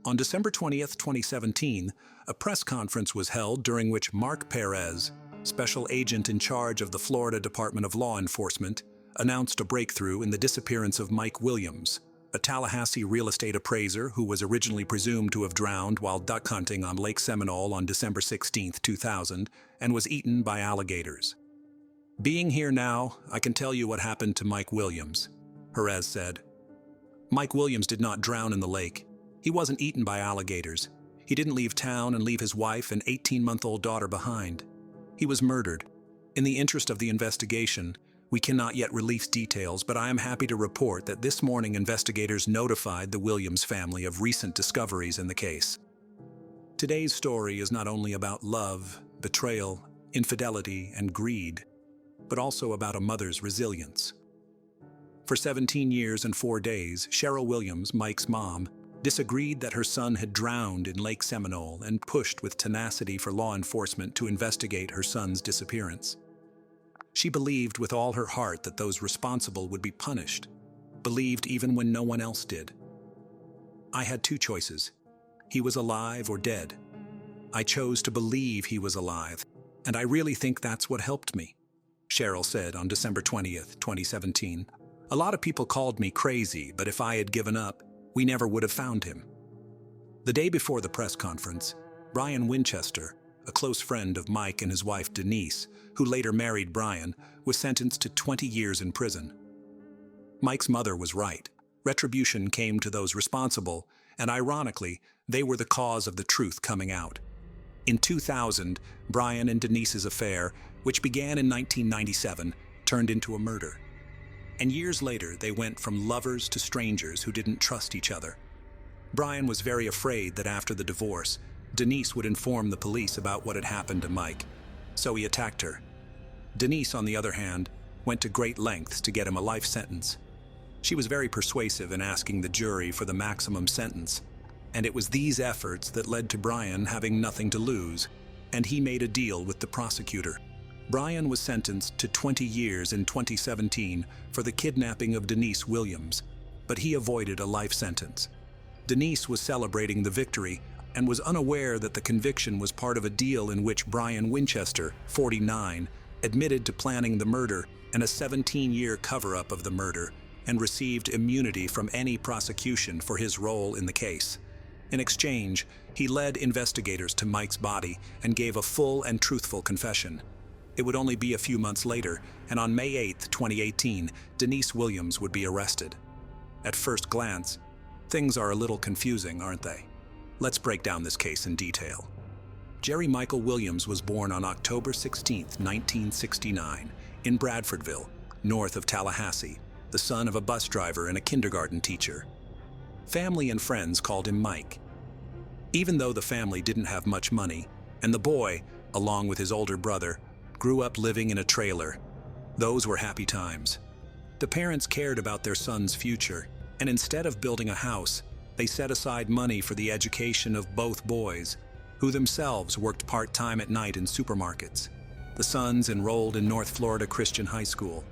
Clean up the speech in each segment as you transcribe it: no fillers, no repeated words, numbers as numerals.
On December 20th, 2017, a press conference was held during which Mark Perez, special agent in charge of the Florida Department of Law Enforcement, announced a breakthrough in the disappearance of Mike Williams, a Tallahassee real estate appraiser who was originally presumed to have drowned while duck hunting on Lake Seminole on December 16, 2000, and was eaten by alligators. "Being here now, I can tell you what happened to Mike Williams," Perez said. Mike Williams did not drown in the lake. He wasn't eaten by alligators. He didn't leave town and leave his wife and 18-month-old daughter behind. He was murdered. In the interest of the investigation, we cannot yet release details, but I am happy to report that this morning investigators notified the Williams family of recent discoveries in the case. Today's story is not only about love, betrayal, infidelity, and greed, but also about a mother's resilience. For 17 years and 4 days, Cheryl Williams, Mike's mom, disagreed that her son had drowned in Lake Seminole and pushed with tenacity for law enforcement to investigate her son's disappearance. She believed with all her heart that those responsible would be punished, believed even when no one else did. "I had two choices. He was alive or dead. I chose to believe he was alive, and I really think that's what helped me," Cheryl said on December 20th, 2017. "A lot of people called me crazy, but if I had given up, we never would have found him." The day before the press conference, Brian Winchester, a close friend of Mike and his wife Denise, who later married Brian, was sentenced to 20 years in prison. Mike's mother was right. Retribution came to those responsible, and ironically, they were the cause of the truth coming out. In 2000, Brian and Denise's affair, which began in 1997, turned into a murder. And years later, they went from lovers to strangers who didn't trust each other. Brian was very afraid that after the divorce, Denise would inform the police about what had happened to Mike, so he attacked her. Denise, on the other hand, went to great lengths to get him a life sentence. She was very persuasive in asking the jury for the maximum sentence, and it was these efforts that led to Brian having nothing to lose, and he made a deal with the prosecutor. Brian was sentenced to 20 years in 2017 for the kidnapping of Denise Williams, but he avoided a life sentence. Denise was celebrating the victory and was unaware that the conviction was part of a deal in which Brian Winchester, 49, admitted to planning the murder and a 17-year cover-up of the murder and received immunity from any prosecution for his role in the case. In exchange, he led investigators to Mike's body and gave a full and truthful confession. It would only be a few months later, and on May 8, 2018, Denise Williams would be arrested. At first glance, things are a little confusing, aren't they? Let's break down this case in detail. Jerry Michael Williams was born on October 16, 1969, in Bradfordville, north of Tallahassee, the son of a bus driver and a kindergarten teacher. Family and friends called him Mike. Even though the family didn't have much money, and the boy, along with his older brother, grew up living in a trailer, those were happy times. The parents cared about their son's future, and instead of building a house, they set aside money for the education of both boys, who themselves worked part-time at night in supermarkets. The sons enrolled in North Florida Christian High School.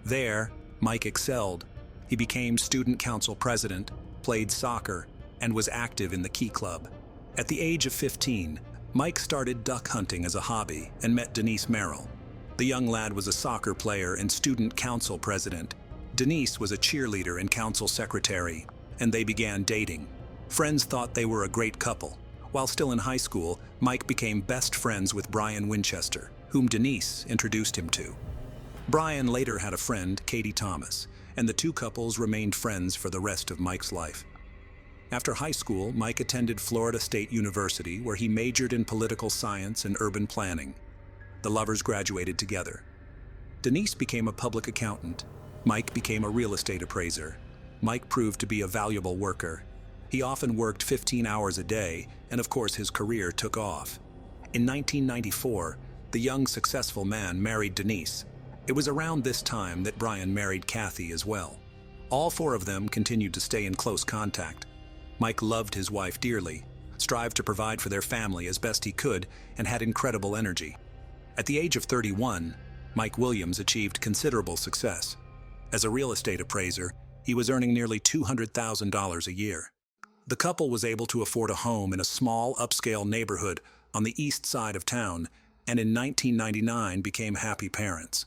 There, Mike excelled. He became student council president, played soccer, and was active in the Key Club. At the age of 15, Mike started duck hunting as a hobby and met Denise Merrill. The young lad was a soccer player and student council president. Denise was a cheerleader and council secretary, and they began dating. Friends thought they were a great couple. While still in high school, Mike became best friends with Brian Winchester, whom Denise introduced him to. Brian later had a friend, Katie Thomas, and the two couples remained friends for the rest of Mike's life. After high school, Mike attended Florida State University, where he majored in political science and urban planning. The lovers graduated together. Denise became a public accountant. Mike became a real estate appraiser. Mike proved to be a valuable worker. He often worked 15 hours a day, and of course his career took off. In 1994, the young, successful man married Denise. It was around this time that Brian married Kathy as well. All four of them continued to stay in close contact. Mike loved his wife dearly, strived to provide for their family as best he could, and had incredible energy. At the age of 31, Mike Williams achieved considerable success. As a real estate appraiser, he was earning nearly $200,000 a year. The couple was able to afford a home in a small, upscale neighborhood on the east side of town, and in 1999 became happy parents.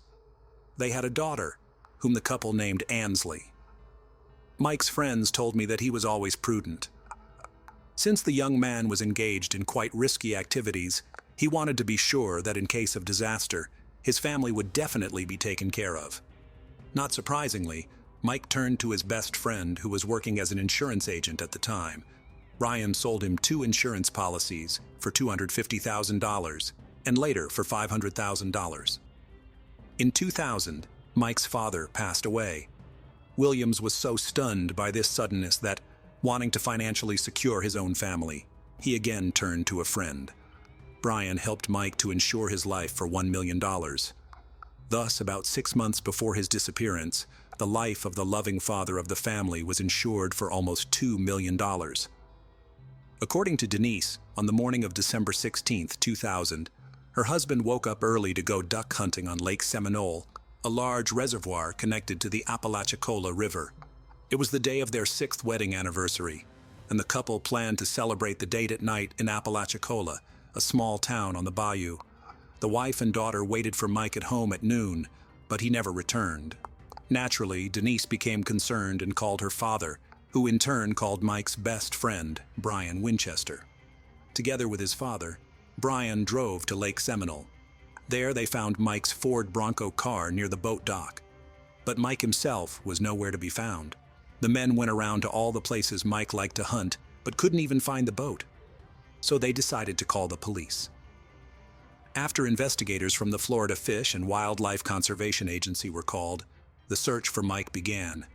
They had a daughter, whom the couple named Ansley. Mike's friends told me that he was always prudent. Since the young man was engaged in quite risky activities, he wanted to be sure that in case of disaster, his family would definitely be taken care of. Not surprisingly, Mike turned to his best friend, who was working as an insurance agent at the time. Ryan sold him 2 insurance policies for $250,000 and later for $500,000. In 2000, Mike's father passed away. Williams was so stunned by this suddenness that, wanting to financially secure his own family, he again turned to a friend. Brian helped Mike to insure his life for $1 million. Thus, about 6 months before his disappearance, the life of the loving father of the family was insured for almost $2 million. According to Denise, on the morning of December 16, 2000, her husband woke up early to go duck hunting on Lake Seminole, a large reservoir connected to the Apalachicola River. It was the day of their 6th wedding anniversary, and the couple planned to celebrate the date at night in Apalachicola, a small town on the bayou. The wife and daughter waited for Mike at home at noon, but he never returned. Naturally, Denise became concerned and called her father, who in turn called Mike's best friend, Brian Winchester. Together with his father, Brian drove to Lake Seminole. There they found Mike's Ford Bronco car near the boat dock. But Mike himself was nowhere to be found. The men went around to all the places Mike liked to hunt, but couldn't even find the boat. So they decided to call the police. After investigators from the Florida Fish and Wildlife Conservation Agency were called, the search for Mike began.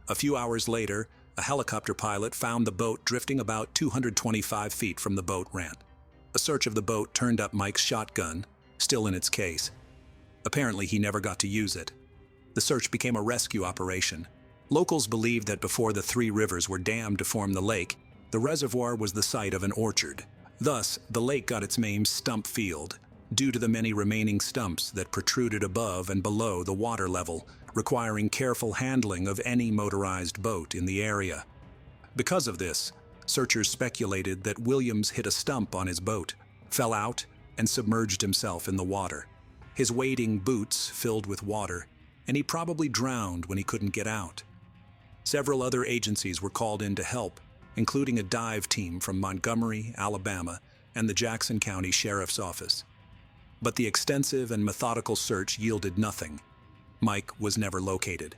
A few hours later, a helicopter pilot found the boat drifting about 225 feet from the boat ramp. A search of the boat turned up Mike's shotgun, still in its case. Apparently, he never got to use it. The search became a rescue operation. Locals believed that before the 3 rivers were dammed to form the lake, the reservoir was the site of an orchard. Thus, the lake got its name Stump Field, due to the many remaining stumps that protruded above and below the water level, requiring careful handling of any motorized boat in the area. Because of this, searchers speculated that Williams hit a stump on his boat, fell out, and submerged himself in the water. His wading boots filled with water, and he probably drowned when he couldn't get out. Several other agencies were called in to help, including a dive team from Montgomery, Alabama, and the Jackson County Sheriff's Office. But the extensive and methodical search yielded nothing. Mike was never located.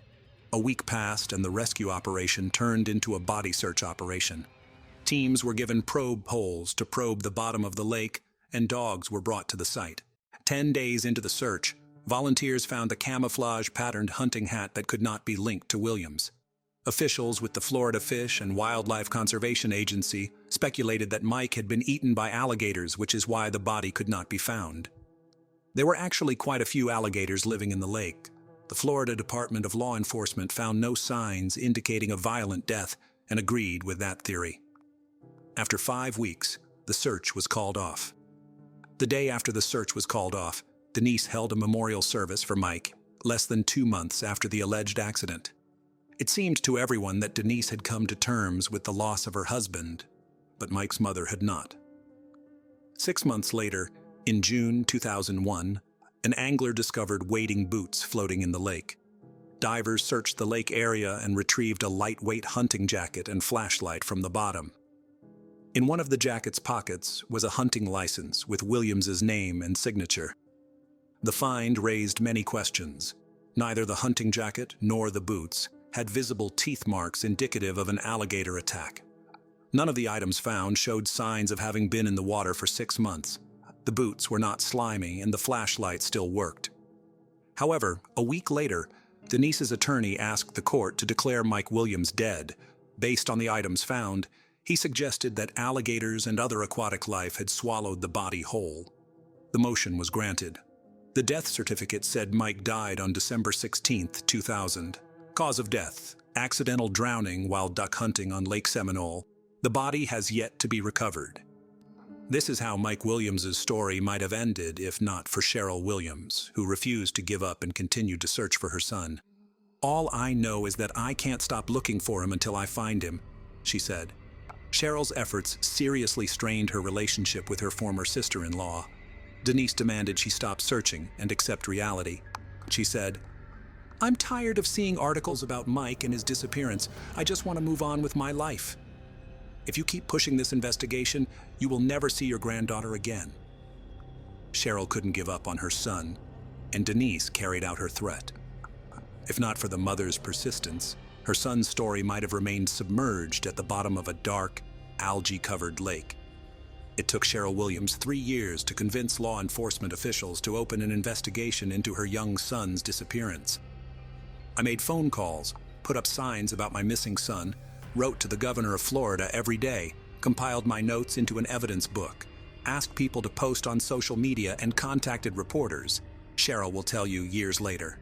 A week passed and the rescue operation turned into a body search operation. Teams were given probe holes to probe the bottom of the lake, and dogs were brought to the site. 10 days into the search, volunteers found a camouflage-patterned hunting hat that could not be linked to Williams. Officials with the Florida Fish and Wildlife Conservation Agency speculated that Mike had been eaten by alligators, which is why the body could not be found. There were actually quite a few alligators living in the lake. The Florida Department of Law Enforcement found no signs indicating a violent death and agreed with that theory. After 5 weeks, the search was called off. The day after the search was called off, Denise held a memorial service for Mike, less than 2 months after the alleged accident. It seemed to everyone that Denise had come to terms with the loss of her husband, but Mike's mother had not. 6 months later, in June 2001, an angler discovered wading boots floating in the lake. Divers searched the lake area and retrieved a lightweight hunting jacket and flashlight from the bottom. In one of the jacket's pockets was a hunting license with Williams's name and signature. The find raised many questions. Neither the hunting jacket nor the boots had visible teeth marks indicative of an alligator attack. None of the items found showed signs of having been in the water for 6 months. The boots were not slimy and the flashlight still worked. However, a week later, Denise's attorney asked the court to declare Mike Williams dead. Based on the items found, he suggested that alligators and other aquatic life had swallowed the body whole. The motion was granted. The death certificate said Mike died on December 16, 2000. Cause of death: accidental drowning while duck hunting on Lake Seminole. The body has yet to be recovered. This is how Mike Williams's story might have ended if not for Cheryl Williams, who refused to give up and continued to search for her son. "All I know is that I can't stop looking for him until I find him," she said. Cheryl's efforts seriously strained her relationship with her former sister-in-law. Denise demanded she stop searching and accept reality. She said, "I'm tired of seeing articles about Mike and his disappearance. I just want to move on with my life. If you keep pushing this investigation, you will never see your granddaughter again." Cheryl couldn't give up on her son, and Denise carried out her threat. If not for the mother's persistence, her son's story might have remained submerged at the bottom of a dark, algae-covered lake. It took Cheryl Williams 3 years to convince law enforcement officials to open an investigation into her young son's disappearance. "I made phone calls, put up signs about my missing son, wrote to the governor of Florida every day, compiled my notes into an evidence book, asked people to post on social media, and contacted reporters," Cheryl will tell you years later.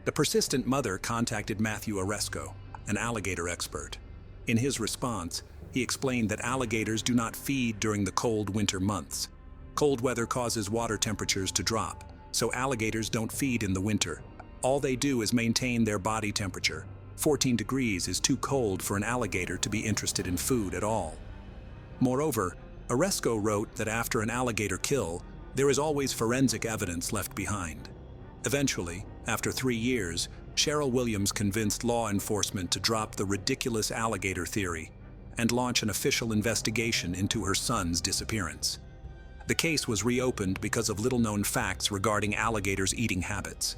The persistent mother contacted Matthew Oresco, an alligator expert. In his response, he explained that alligators do not feed during the cold winter months. Cold weather causes water temperatures to drop, so alligators don't feed in the winter. All they do is maintain their body temperature. 14 degrees is too cold for an alligator to be interested in food at all. Moreover, Oresco wrote that after an alligator kill, there is always forensic evidence left behind. Eventually, after 3 years, Cheryl Williams convinced law enforcement to drop the ridiculous alligator theory and launch an official investigation into her son's disappearance. The case was reopened because of little-known facts regarding alligators' eating habits.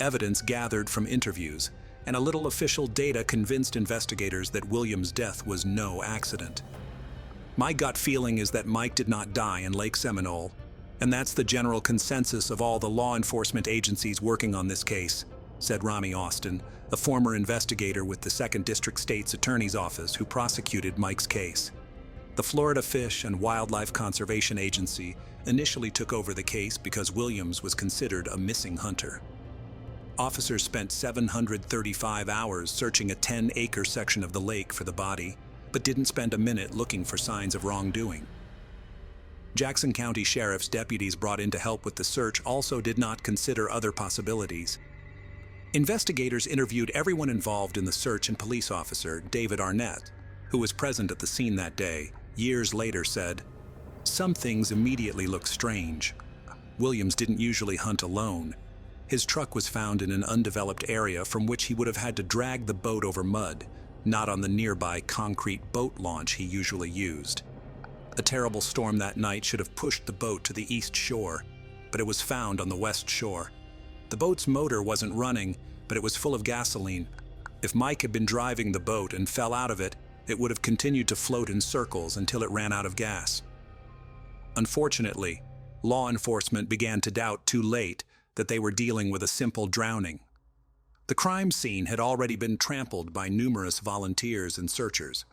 Evidence gathered from interviews and a little official data convinced investigators that Williams' death was no accident. "My gut feeling is that Mike did not die in Lake Seminole, and that's the general consensus of all the law enforcement agencies working on this case," said Rami Austin, a former investigator with the 2nd District State's Attorney's Office who prosecuted Mike's case. The Florida Fish and Wildlife Conservation Agency initially took over the case because Williams was considered a missing hunter. Officers spent 735 hours searching a 10-acre section of the lake for the body, but didn't spend a minute looking for signs of wrongdoing. Jackson County Sheriff's deputies brought in to help with the search also did not consider other possibilities. Investigators interviewed everyone involved in the search, and police officer David Arnett, who was present at the scene that day, years later said, "Some things immediately look strange. Williams didn't usually hunt alone. His truck was found in an undeveloped area from which he would have had to drag the boat over mud, not on the nearby concrete boat launch he usually used. A terrible storm that night should have pushed the boat to the east shore, but it was found on the west shore. The boat's motor wasn't running, but it was full of gasoline. If Mike had been driving the boat and fell out of it, it would have continued to float in circles until it ran out of gas." Unfortunately, law enforcement began to doubt too late that they were dealing with a simple drowning. The crime scene had already been trampled by numerous volunteers and searchers.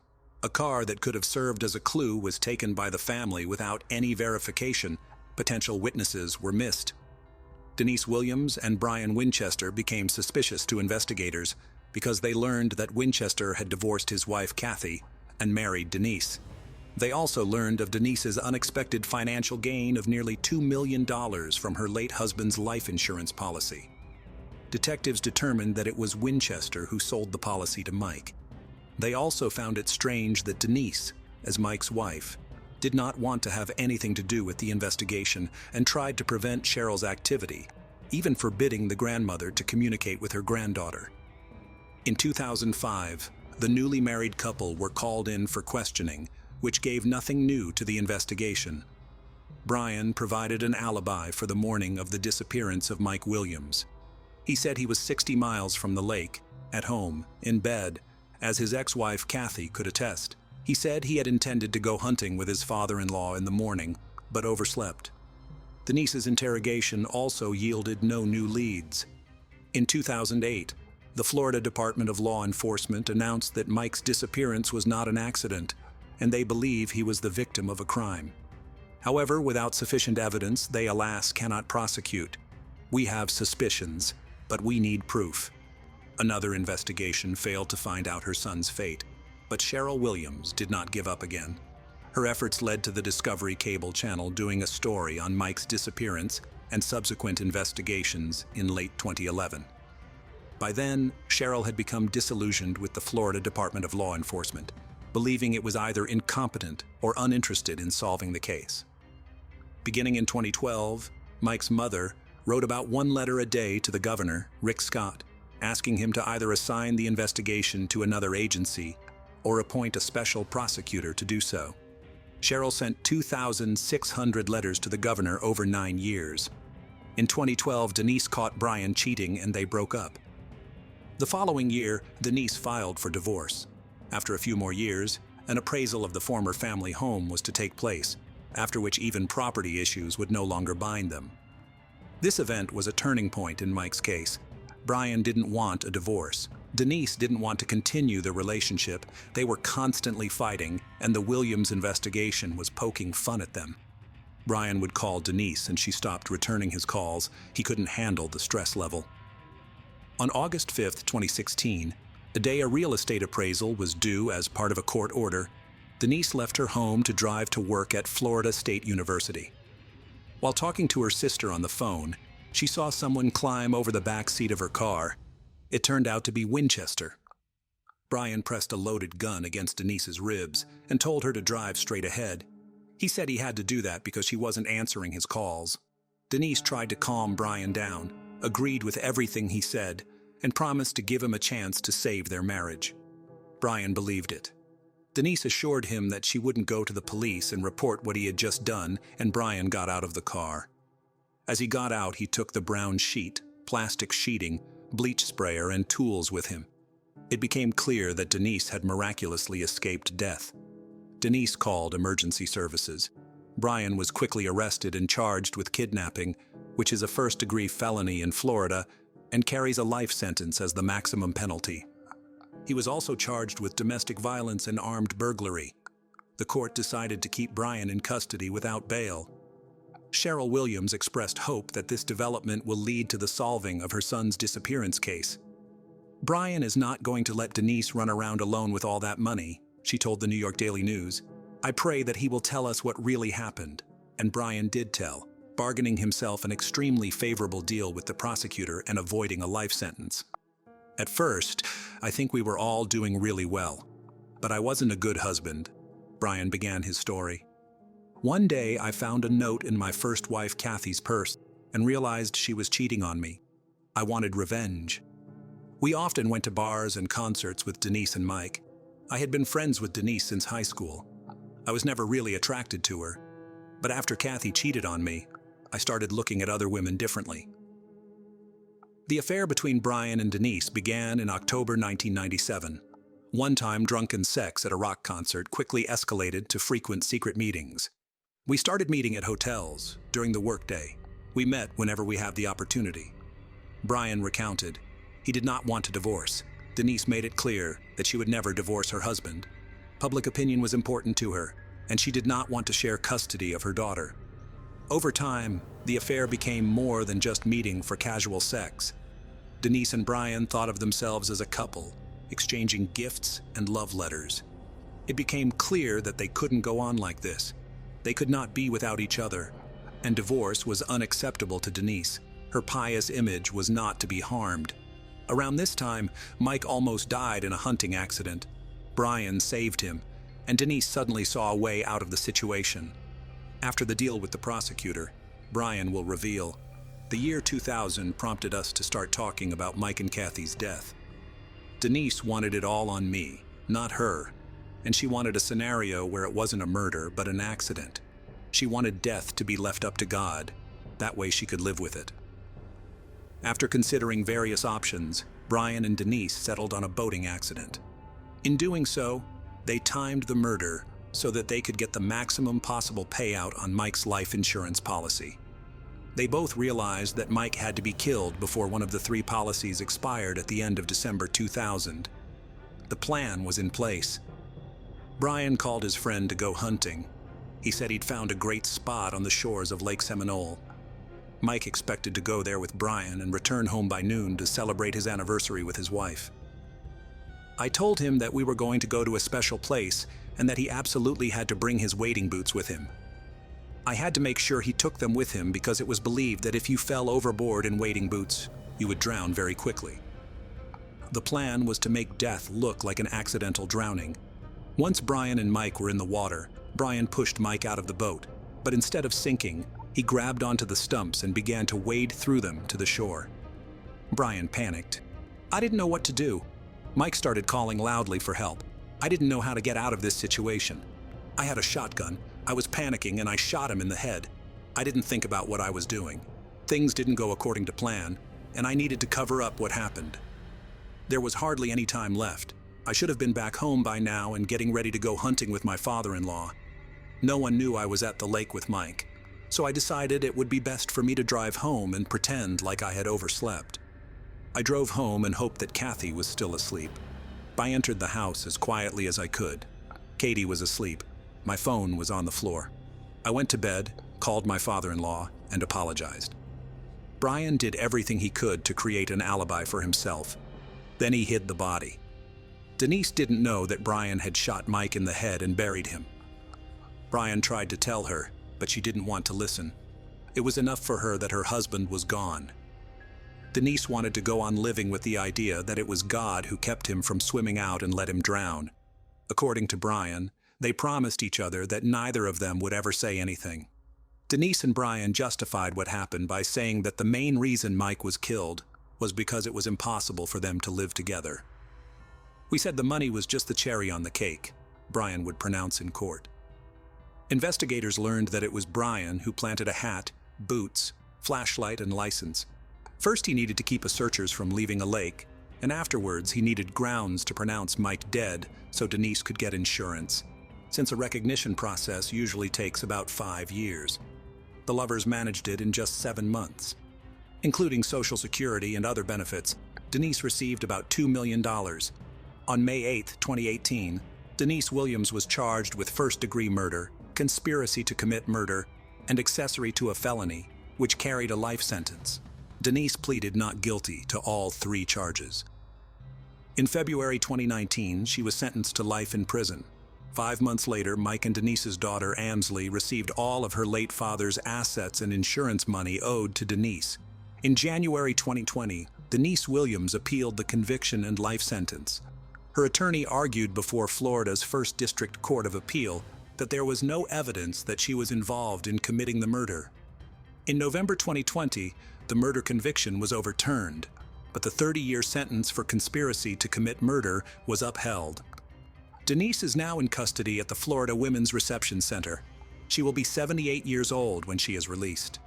A car that could have served as a clue was taken by the family without any verification. Potential witnesses were missed. Denise Williams and Brian Winchester became suspicious to investigators because they learned that Winchester had divorced his wife Kathy and married Denise. They also learned of Denise's unexpected financial gain of nearly $2 million from her late husband's life insurance policy. Detectives determined that it was Winchester who sold the policy to Mike. They also found it strange that Denise, as Mike's wife, did not want to have anything to do with the investigation and tried to prevent Cheryl's activity, even forbidding the grandmother to communicate with her granddaughter. In 2005, the newly married couple were called in for questioning, which gave nothing new to the investigation. Brian provided an alibi for the morning of the disappearance of Mike Williams. He said he was 60 miles from the lake, at home, in bed, as his ex-wife Kathy could attest. He said he had intended to go hunting with his father-in-law in the morning, but overslept. Denise's interrogation also yielded no new leads. In 2008, the Florida Department of Law Enforcement announced that Mike's disappearance was not an accident, and they believe he was the victim of a crime. However, without sufficient evidence, they alas cannot prosecute. "We have suspicions, but we need proof." Another investigation failed to find out her son's fate, but Cheryl Williams did not give up again. Her efforts led to the Discovery Cable Channel doing a story on Mike's disappearance and subsequent investigations in late 2011. By then, Cheryl had become disillusioned with the Florida Department of Law Enforcement. believing it was either incompetent or uninterested in solving the case. Beginning in 2012, Mike's mother wrote about one letter a day to the governor, Rick Scott, asking him to either assign the investigation to another agency or appoint a special prosecutor to do so. Cheryl sent 2,600 letters to the governor over 9 years. In 2012, Denise caught Brian cheating and they broke up. The following year, Denise filed for divorce. After a few more years, an appraisal of the former family home was to take place, after which even property issues would no longer bind them. This event was a turning point in Mike's case. Brian didn't want a divorce. Denise didn't want to continue the relationship. They were constantly fighting, and the Williams investigation was poking fun at them. Brian would call Denise, and she stopped returning his calls. He couldn't handle the stress level. On August 5, 2016, the day a real estate appraisal was due as part of a court order, Denise left her home to drive to work at Florida State University. While talking to her sister on the phone, she saw someone climb over the back seat of her car. It turned out to be Winchester. Brian pressed a loaded gun against Denise's ribs and told her to drive straight ahead. He said he had to do that because she wasn't answering his calls. Denise tried to calm Brian down, agreed with everything he said, and promised to give him a chance to save their marriage. Brian believed it. Denise assured him that she wouldn't go to the police and report what he had just done, and Brian got out of the car. As he got out, he took the brown sheet, plastic sheeting, bleach sprayer, and tools with him. It became clear that Denise had miraculously escaped death. Denise called emergency services. Brian was quickly arrested and charged with kidnapping, which is a first-degree felony in Florida and carries a life sentence as the maximum penalty. He was also charged with domestic violence and armed burglary. The court decided to keep Brian in custody without bail. Cheryl Williams expressed hope that this development will lead to the solving of her son's disappearance case. "Brian is not going to let Denise run around alone with all that money," she told the New York Daily News. "I pray that he will tell us what really happened." And Brian did tell, bargaining himself an extremely favorable deal with the prosecutor and avoiding a life sentence. "At first, I think we were all doing really well. But I wasn't a good husband," Brian began his story. "One day I found a note in my first wife Kathy's purse and realized she was cheating on me. I wanted revenge. We often went to bars and concerts with Denise and Mike. I had been friends with Denise since high school. I was never really attracted to her. But after Kathy cheated on me, I started looking at other women differently." The affair between Brian and Denise began in October 1997. One-time drunken sex at a rock concert quickly escalated to frequent secret meetings. "We started meeting at hotels during the workday. We met whenever we had the opportunity." Brian recounted. He did not want a divorce. Denise made it clear that she would never divorce her husband. Public opinion was important to her, and she did not want to share custody of her daughter. Over time, the affair became more than just meeting for casual sex. Denise and Brian thought of themselves as a couple, exchanging gifts and love letters. It became clear that they couldn't go on like this. They could not be without each other, and divorce was unacceptable to Denise. Her pious image was not to be harmed. Around this time, Mike almost died in a hunting accident. Brian saved him, and Denise suddenly saw a way out of the situation. After the deal with the prosecutor, Brian will reveal, "The year 2000 prompted us to start talking about Mike and Kathy's death. Denise wanted it all on me, not her, and she wanted a scenario where it wasn't a murder but an accident. She wanted death to be left up to God. That way she could live with it." After considering various options, Brian and Denise settled on a boating accident. In doing so, they timed the murder so that they could get the maximum possible payout on Mike's life insurance policy. They both realized that Mike had to be killed before one of the 3 policies expired at the end of December 2000. The plan was in place. Brian called his friend to go hunting. He said he'd found a great spot on the shores of Lake Seminole. Mike expected to go there with Brian and return home by noon to celebrate his anniversary with his wife. "I told him that we were going to go to a special place and that he absolutely had to bring his wading boots with him. I had to make sure he took them with him because it was believed that if you fell overboard in wading boots, you would drown very quickly. The plan was to make death look like an accidental drowning. Once Brian and Mike were in the water, Brian pushed Mike out of the boat, but instead of sinking, he grabbed onto the stumps and began to wade through them to the shore. Brian panicked. "I didn't know what to do." Mike started calling loudly for help. "I didn't know how to get out of this situation. I had a shotgun, I was panicking, and I shot him in the head. I didn't think about what I was doing. Things didn't go according to plan, and I needed to cover up what happened. There was hardly any time left. I should have been back home by now and getting ready to go hunting with my father-in-law. No one knew I was at the lake with Mike, so I decided it would be best for me to drive home and pretend like I had overslept. I drove home and hoped that Kathy was still asleep. I entered the house as quietly as I could. Katie was asleep. My phone was on the floor. I went to bed, called my father-in-law, and apologized. Brian did everything he could to create an alibi for himself. Then he hid the body. Denise didn't know that Brian had shot Mike in the head and buried him. Brian tried to tell her, but she didn't want to listen. It was enough for her that her husband was gone. Denise wanted to go on living with the idea that it was God who kept him from swimming out and let him drown. According to Brian, they promised each other that neither of them would ever say anything. Denise and Brian justified what happened by saying that the main reason Mike was killed was because it was impossible for them to live together. "We said the money was just the cherry on the cake," Brian would pronounce in court. Investigators learned that it was Brian who planted a hat, boots, flashlight, and license. First, he needed to keep searchers from leaving a lake, and afterwards he needed grounds to pronounce Mike dead so Denise could get insurance, since a recognition process usually takes about 5 years. The lovers managed it in just 7 months. Including Social Security and other benefits, Denise received about $2 million. On May 8, 2018, Denise Williams was charged with first-degree murder, conspiracy to commit murder, and accessory to a felony, which carried a life sentence. Denise pleaded not guilty to all 3 charges. In February 2019, she was sentenced to life in prison. 5 months later, Mike and Denise's daughter, Ansley, received all of her late father's assets and insurance money owed to Denise. In January 2020, Denise Williams appealed the conviction and life sentence. Her attorney argued before Florida's First District Court of Appeal that there was no evidence that she was involved in committing the murder. In November 2020, the murder conviction was overturned, but the 30-year sentence for conspiracy to commit murder was upheld. Denise is now in custody at the Florida Women's Reception Center. She will be 78 years old when she is released.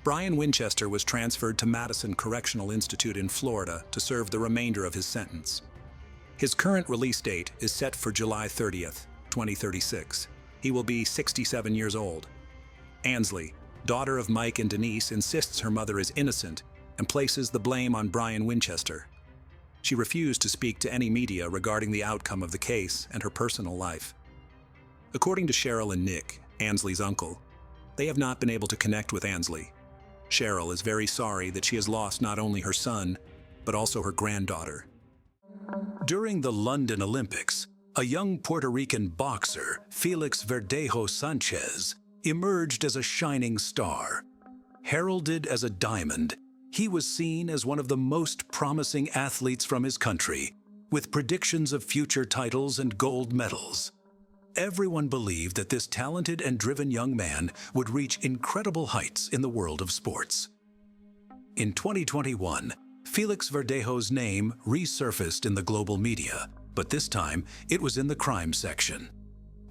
Brian Winchester was transferred to Madison Correctional Institute in Florida to serve the remainder of his sentence. His current release date is set for July 30th, 2036. He will be 67 years old. Ansley, daughter of Mike and Denise, insists her mother is innocent and places the blame on Brian Winchester. She refused to speak to any media regarding the outcome of the case and her personal life. According to Cheryl and Nick, Ansley's uncle, they have not been able to connect with Ansley. Cheryl is very sorry that she has lost not only her son, but also her granddaughter. During the London Olympics, a young Puerto Rican boxer, Felix Verdejo Sanchez, emerged as a shining star. Heralded as a diamond, he was seen as one of the most promising athletes from his country, with predictions of future titles and gold medals. Everyone believed that this talented and driven young man would reach incredible heights in the world of sports. In 2021, Felix Verdejo's name resurfaced in the global media, but this time it was in the crime section.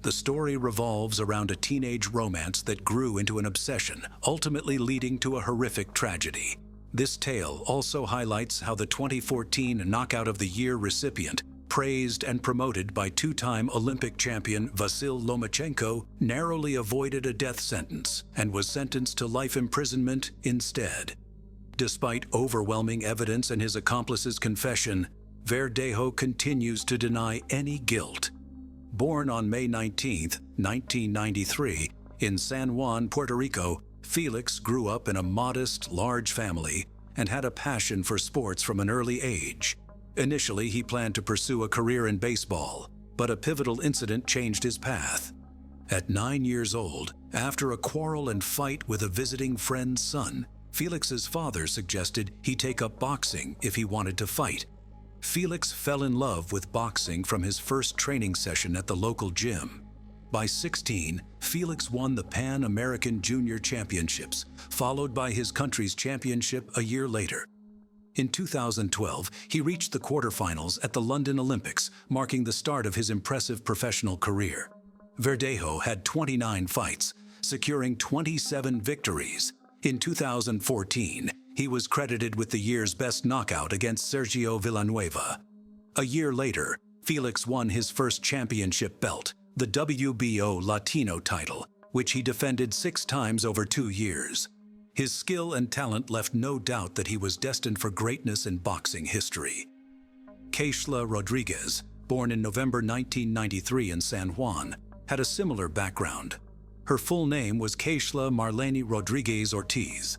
The story revolves around a teenage romance that grew into an obsession, ultimately leading to a horrific tragedy. This tale also highlights how the 2014 Knockout of the Year recipient, praised and promoted by 2-time Olympic champion Vasyl Lomachenko, narrowly avoided a death sentence and was sentenced to life imprisonment instead. Despite overwhelming evidence and his accomplice's confession, Verdejo continues to deny any guilt. Born on May 19, 1993, in San Juan, Puerto Rico, Felix grew up in a modest, large family and had a passion for sports from an early age. Initially, he planned to pursue a career in baseball, but a pivotal incident changed his path. At 9 years old, after a quarrel and fight with a visiting friend's son, Felix's father suggested he take up boxing if he wanted to fight. Felix fell in love with boxing from his first training session at the local gym. By 16, Felix won the Pan American Junior Championships, followed by his country's championship a year later. In 2012, he reached the quarterfinals at the London Olympics, marking the start of his impressive professional career. Verdejo had 29 fights, securing 27 victories. In 2014, he was credited with the year's best knockout against Sergio Villanueva. A year later, Felix won his first championship belt, the WBO Latino title, which he defended 6 times over 2 years. His skill and talent left no doubt that he was destined for greatness in boxing history. Keishla Rodriguez, born in November 1993 in San Juan, had a similar background. Her full name was Keishla Marlene Rodriguez Ortiz.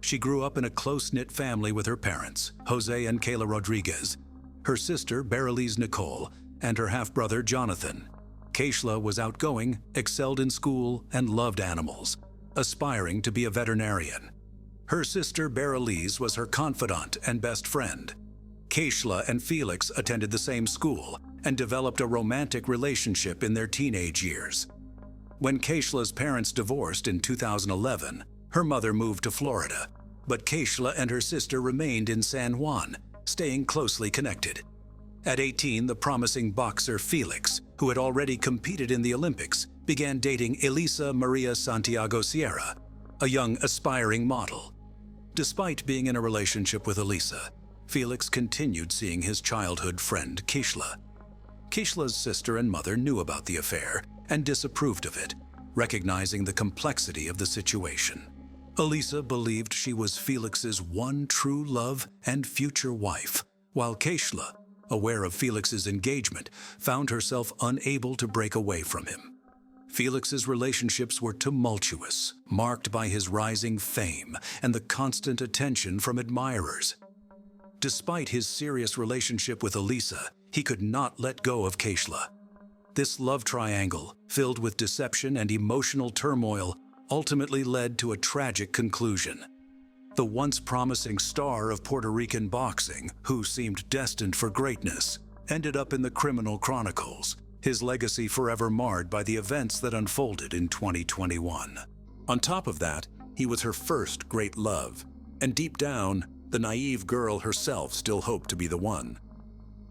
She grew up in a close-knit family with her parents, Jose and Kayla Rodriguez, her sister, Beralise Nicole, and her half-brother, Jonathan. Keishla was outgoing, excelled in school, and loved animals, aspiring to be a veterinarian. Her sister, Beralise, was her confidant and best friend. Keishla and Felix attended the same school and developed a romantic relationship in their teenage years. When Keishla's parents divorced in 2011, her mother moved to Florida, but Keishla and her sister remained in San Juan, staying closely connected. At 18, the promising boxer Felix, who had already competed in the Olympics, began dating Elisa Maria Santiago Sierra, a young aspiring model. Despite being in a relationship with Elisa, Felix continued seeing his childhood friend Keishla. Keishla's sister and mother knew about the affair and disapproved of it, recognizing the complexity of the situation. Elisa believed she was Felix's one true love and future wife, while Keishla, aware of Felix's engagement, found herself unable to break away from him. Felix's relationships were tumultuous, marked by his rising fame and the constant attention from admirers. Despite his serious relationship with Elisa, he could not let go of Keishla. This love triangle, filled with deception and emotional turmoil, ultimately led to a tragic conclusion. The once promising star of Puerto Rican boxing, who seemed destined for greatness, ended up in the criminal chronicles, his legacy forever marred by the events that unfolded in 2021. On top of that, he was her first great love, and deep down, the naive girl herself still hoped to be the one.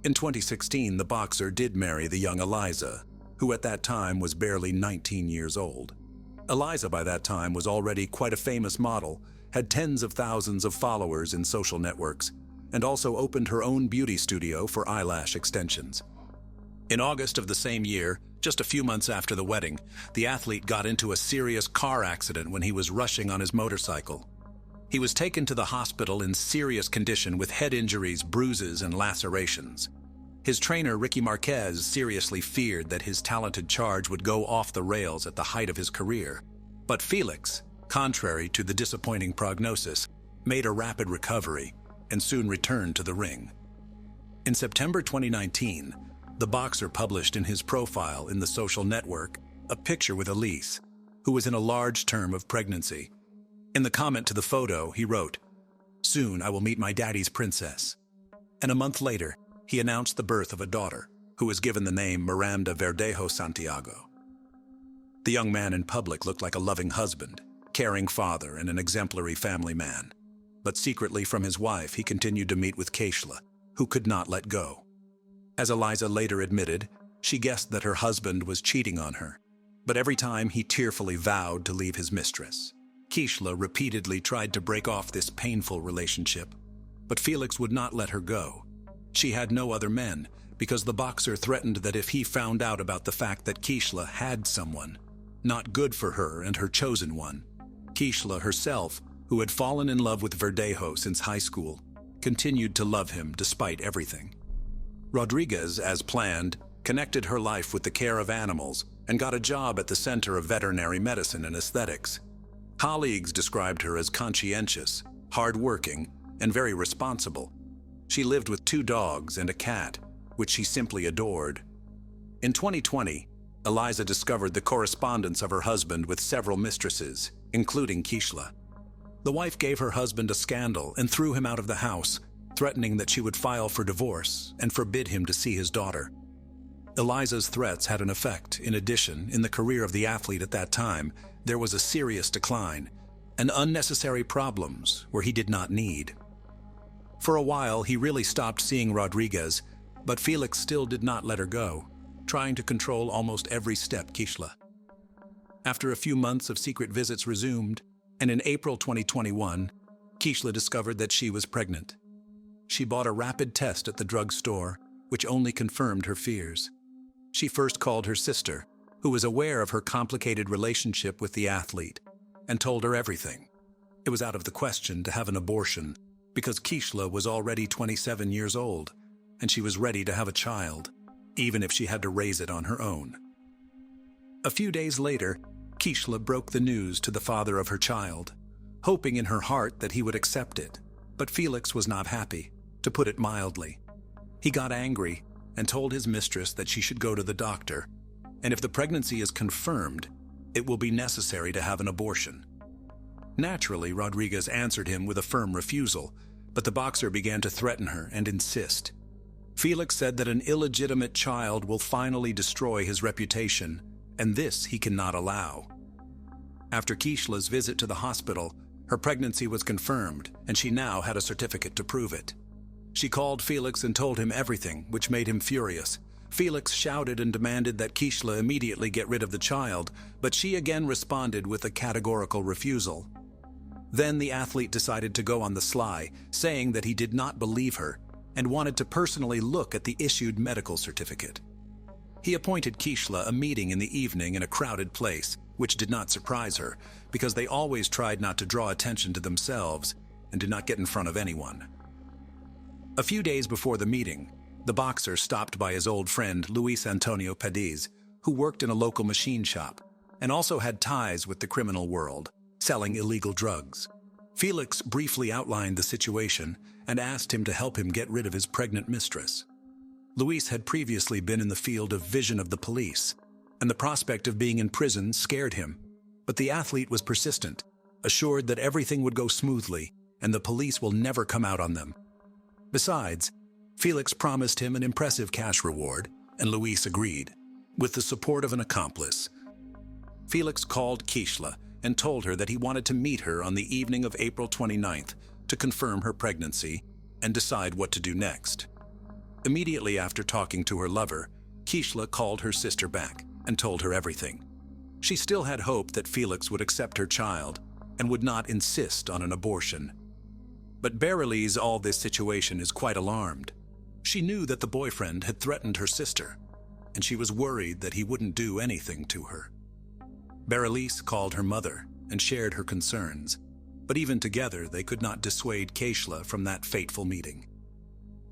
In 2016, the boxer did marry the young Eliza, who at that time was barely 19 years old. Eliza by that time was already quite a famous model, had tens of thousands of followers in social networks, and also opened her own beauty studio for eyelash extensions. In August of the same year, just a few months after the wedding, the athlete got into a serious car accident when he was rushing on his motorcycle. He was taken to the hospital in serious condition with head injuries, bruises, and lacerations. His trainer, Ricky Marquez, seriously feared that his talented charge would go off the rails at the height of his career. But Felix, contrary to the disappointing prognosis, made a rapid recovery and soon returned to the ring. In September 2019, the boxer published in his profile in the social network a picture with Elise, who was in a large term of pregnancy. In the comment to the photo, he wrote, "Soon I will meet my daddy's princess." And a month later, he announced the birth of a daughter, who was given the name Miranda Verdejo Santiago. The young man in public looked like a loving husband, caring father, and an exemplary family man. But secretly from his wife, he continued to meet with Keishla, who could not let go. As Eliza later admitted, she guessed that her husband was cheating on her, but every time he tearfully vowed to leave his mistress. Keishla repeatedly tried to break off this painful relationship, but Felix would not let her go. She had no other men, because the boxer threatened that if he found out about the fact that Keishla had someone, not good for her and her chosen one, Keishla herself, who had fallen in love with Verdejo since high school, continued to love him despite everything. Rodriguez, as planned, connected her life with the care of animals and got a job at the Center of Veterinary Medicine and Aesthetics. Colleagues described her as conscientious, hardworking, and very responsible. She lived with 2 dogs and a cat, which she simply adored. In 2020, Eliza discovered the correspondence of her husband with several mistresses, including Keishla. The wife gave her husband a scandal and threw him out of the house, threatening that she would file for divorce and forbid him to see his daughter. Eliza's threats had an effect. In addition, in the career of the athlete at that time, there was a serious decline and unnecessary problems where he did not need. For a while, he really stopped seeing Rodriguez, but Felix still did not let her go, trying to control almost every step Kishla. After a few months of secret visits resumed, and in April 2021, Kishla discovered that she was pregnant. She bought a rapid test at the drugstore, which only confirmed her fears. She first called her sister, who was aware of her complicated relationship with the athlete, and told her everything. It was out of the question to have an abortion, because Kishla was already 27 years old, and she was ready to have a child, even if she had to raise it on her own. A few days later, Kishla broke the news to the father of her child, hoping in her heart that he would accept it. But Felix was not happy, to put it mildly. He got angry and told his mistress that she should go to the doctor, and if the pregnancy is confirmed, it will be necessary to have an abortion. Naturally, Rodriguez answered him with a firm refusal, but the boxer began to threaten her and insist. Felix said that an illegitimate child will finally destroy his reputation, and this he cannot allow. After Kishla's visit to the hospital, her pregnancy was confirmed, and she now had a certificate to prove it. She called Felix and told him everything, which made him furious. Felix shouted and demanded that Kishla immediately get rid of the child, but she again responded with a categorical refusal. Then the athlete decided to go on the sly, saying that he did not believe her and wanted to personally look at the issued medical certificate. He appointed Kishla a meeting in the evening in a crowded place, which did not surprise her, because they always tried not to draw attention to themselves and did not get in front of anyone. A few days before the meeting, the boxer stopped by his old friend Luis Antonio Padiz, who worked in a local machine shop and also had ties with the criminal world, selling illegal drugs. Felix briefly outlined the situation and asked him to help him get rid of his pregnant mistress. Luis had previously been in the field of vision of the police, and the prospect of being in prison scared him. But the athlete was persistent, assured that everything would go smoothly and the police will never come out on them. Besides, Felix promised him an impressive cash reward, and Luis agreed, with the support of an accomplice. Felix called Kishla and told her that he wanted to meet her on the evening of April 29th to confirm her pregnancy and decide what to do next. Immediately after talking to her lover, Kishla called her sister back and told her everything. She still had hope that Felix would accept her child and would not insist on an abortion. But Berylise all this situation is quite alarmed. She knew that the boyfriend had threatened her sister, and she was worried that he wouldn't do anything to her. Berylise called her mother and shared her concerns, but even together they could not dissuade Kishla from that fateful meeting.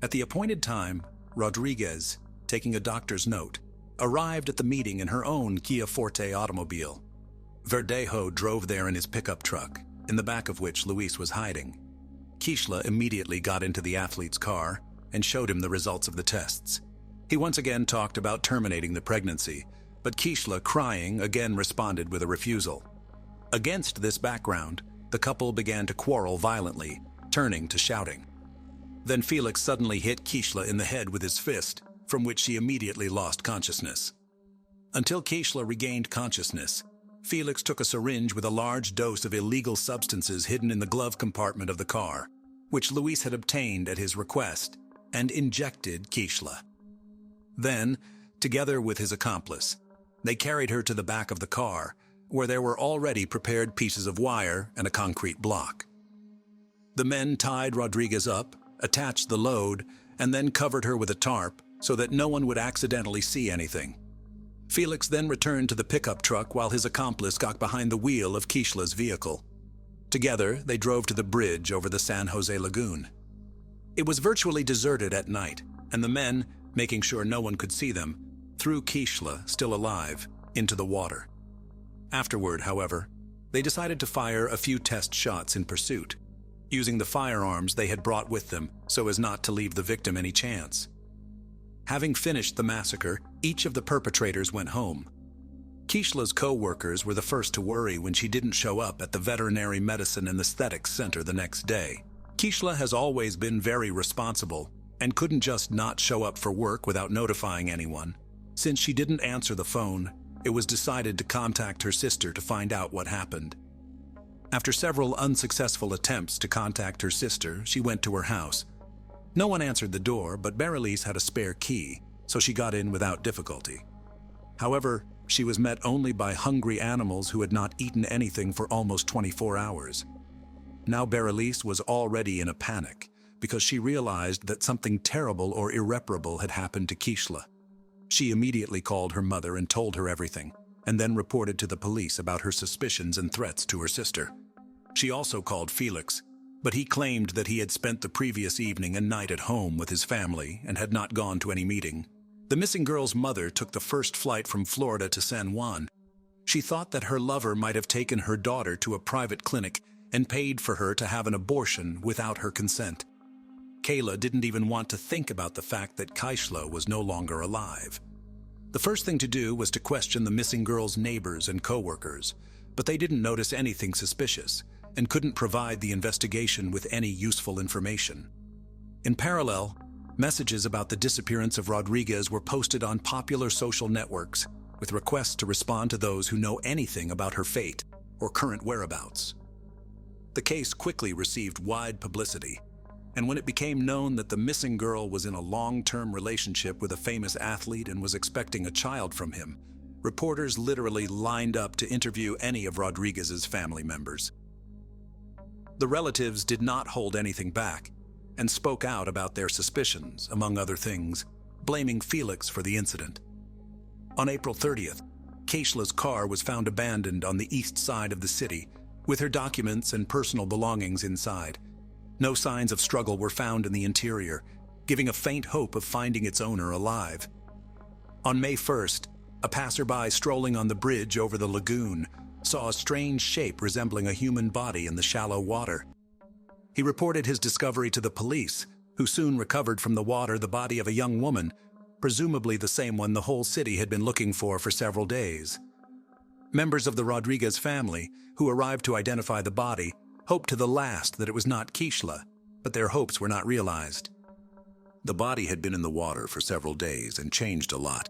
At the appointed time, Rodriguez, taking a doctor's note, arrived at the meeting in her own Kia Forte automobile. Verdejo drove there in his pickup truck, in the back of which Luis was hiding. Kishla immediately got into the athlete's car and showed him the results of the tests. He once again talked about terminating the pregnancy, but Kishla, crying, again responded with a refusal. Against this background, the couple began to quarrel violently, turning to shouting. Then Felix suddenly hit Kishla in the head with his fist, from which she immediately lost consciousness. Until Kishla regained consciousness, Felix took a syringe with a large dose of illegal substances hidden in the glove compartment of the car, which Luis had obtained at his request, and injected Kishla. Then, together with his accomplice, they carried her to the back of the car, where there were already prepared pieces of wire and a concrete block. The men tied Rodriguez up, attached the load, and then covered her with a tarp so that no one would accidentally see anything. Felix then returned to the pickup truck while his accomplice got behind the wheel of Kishla's vehicle. Together, they drove to the bridge over the San Jose Lagoon. It was virtually deserted at night, and the men, making sure no one could see them, threw Kishla, still alive, into the water. Afterward, however, they decided to fire a few test shots in pursuit, using the firearms they had brought with them so as not to leave the victim any chance. Having finished the massacre, each of the perpetrators went home. Kishla's co-workers were the first to worry when she didn't show up at the Veterinary Medicine and Aesthetics Center the next day. Keishla has always been very responsible and couldn't just not show up for work without notifying anyone. Since she didn't answer the phone, it was decided to contact her sister to find out what happened. After several unsuccessful attempts to contact her sister, she went to her house. No one answered the door, but Berylise had a spare key, so she got in without difficulty. However, she was met only by hungry animals who had not eaten anything for almost 24 hours. Now Berylise was already in a panic because she realized that something terrible or irreparable had happened to Keishla. She immediately called her mother and told her everything, and then reported to the police about her suspicions and threats to her sister. She also called Felix, but he claimed that he had spent the previous evening and night at home with his family and had not gone to any meeting. The missing girl's mother took the first flight from Florida to San Juan. She thought that her lover might have taken her daughter to a private clinic and paid for her to have an abortion without her consent. Kayla didn't even want to think about the fact that Keishla was no longer alive. The first thing to do was to question the missing girl's neighbors and co-workers, but they didn't notice anything suspicious and couldn't provide the investigation with any useful information. In parallel, messages about the disappearance of Rodriguez were posted on popular social networks with requests to respond to those who know anything about her fate or current whereabouts. The case quickly received wide publicity, and when it became known that the missing girl was in a long-term relationship with a famous athlete and was expecting a child from him, reporters literally lined up to interview any of Rodriguez's family members. The relatives did not hold anything back and spoke out about their suspicions, among other things, blaming Felix for the incident. On April 30th, Keishla's car was found abandoned on the east side of the city, with her documents and personal belongings inside. No signs of struggle were found in the interior, giving a faint hope of finding its owner alive. On May 1st, a passerby strolling on the bridge over the lagoon saw a strange shape resembling a human body in the shallow water. He reported his discovery to the police, who soon recovered from the water the body of a young woman, presumably the same one the whole city had been looking for several days. Members of the Rodriguez family, who arrived to identify the body, hoped to the last that it was not Keishla, but their hopes were not realized. The body had been in the water for several days and changed a lot.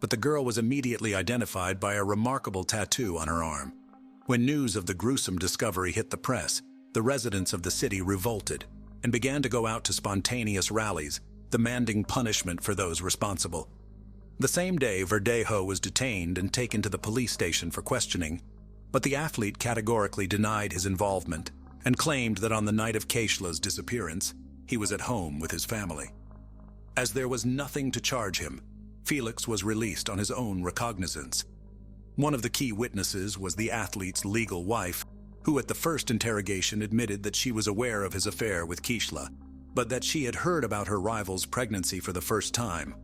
But the girl was immediately identified by a remarkable tattoo on her arm. When news of the gruesome discovery hit the press, the residents of the city revolted and began to go out to spontaneous rallies, demanding punishment for those responsible. The same day, Verdejo was detained and taken to the police station for questioning, but the athlete categorically denied his involvement and claimed that on the night of Keishla's disappearance, he was at home with his family. As there was nothing to charge him, Felix was released on his own recognizance. One of the key witnesses was the athlete's legal wife, who at the first interrogation admitted that she was aware of his affair with Keishla, but that she had heard about her rival's pregnancy for the first time.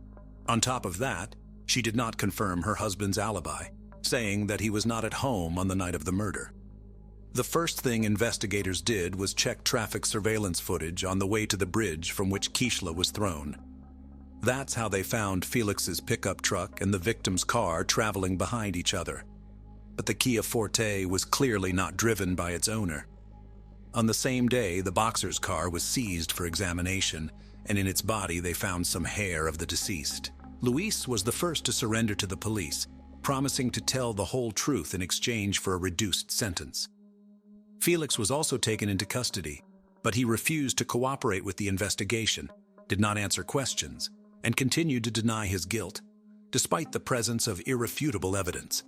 On top of that, she did not confirm her husband's alibi, saying that he was not at home on the night of the murder. The first thing investigators did was check traffic surveillance footage on the way to the bridge from which Keishla was thrown. That's how they found Felix's pickup truck and the victim's car traveling behind each other. But the Kia Forte was clearly not driven by its owner. On the same day, the boxer's car was seized for examination, and in its body they found some hair of the deceased. Luis was the first to surrender to the police, promising to tell the whole truth in exchange for a reduced sentence. Felix was also taken into custody, but he refused to cooperate with the investigation, did not answer questions, and continued to deny his guilt, despite the presence of irrefutable evidence.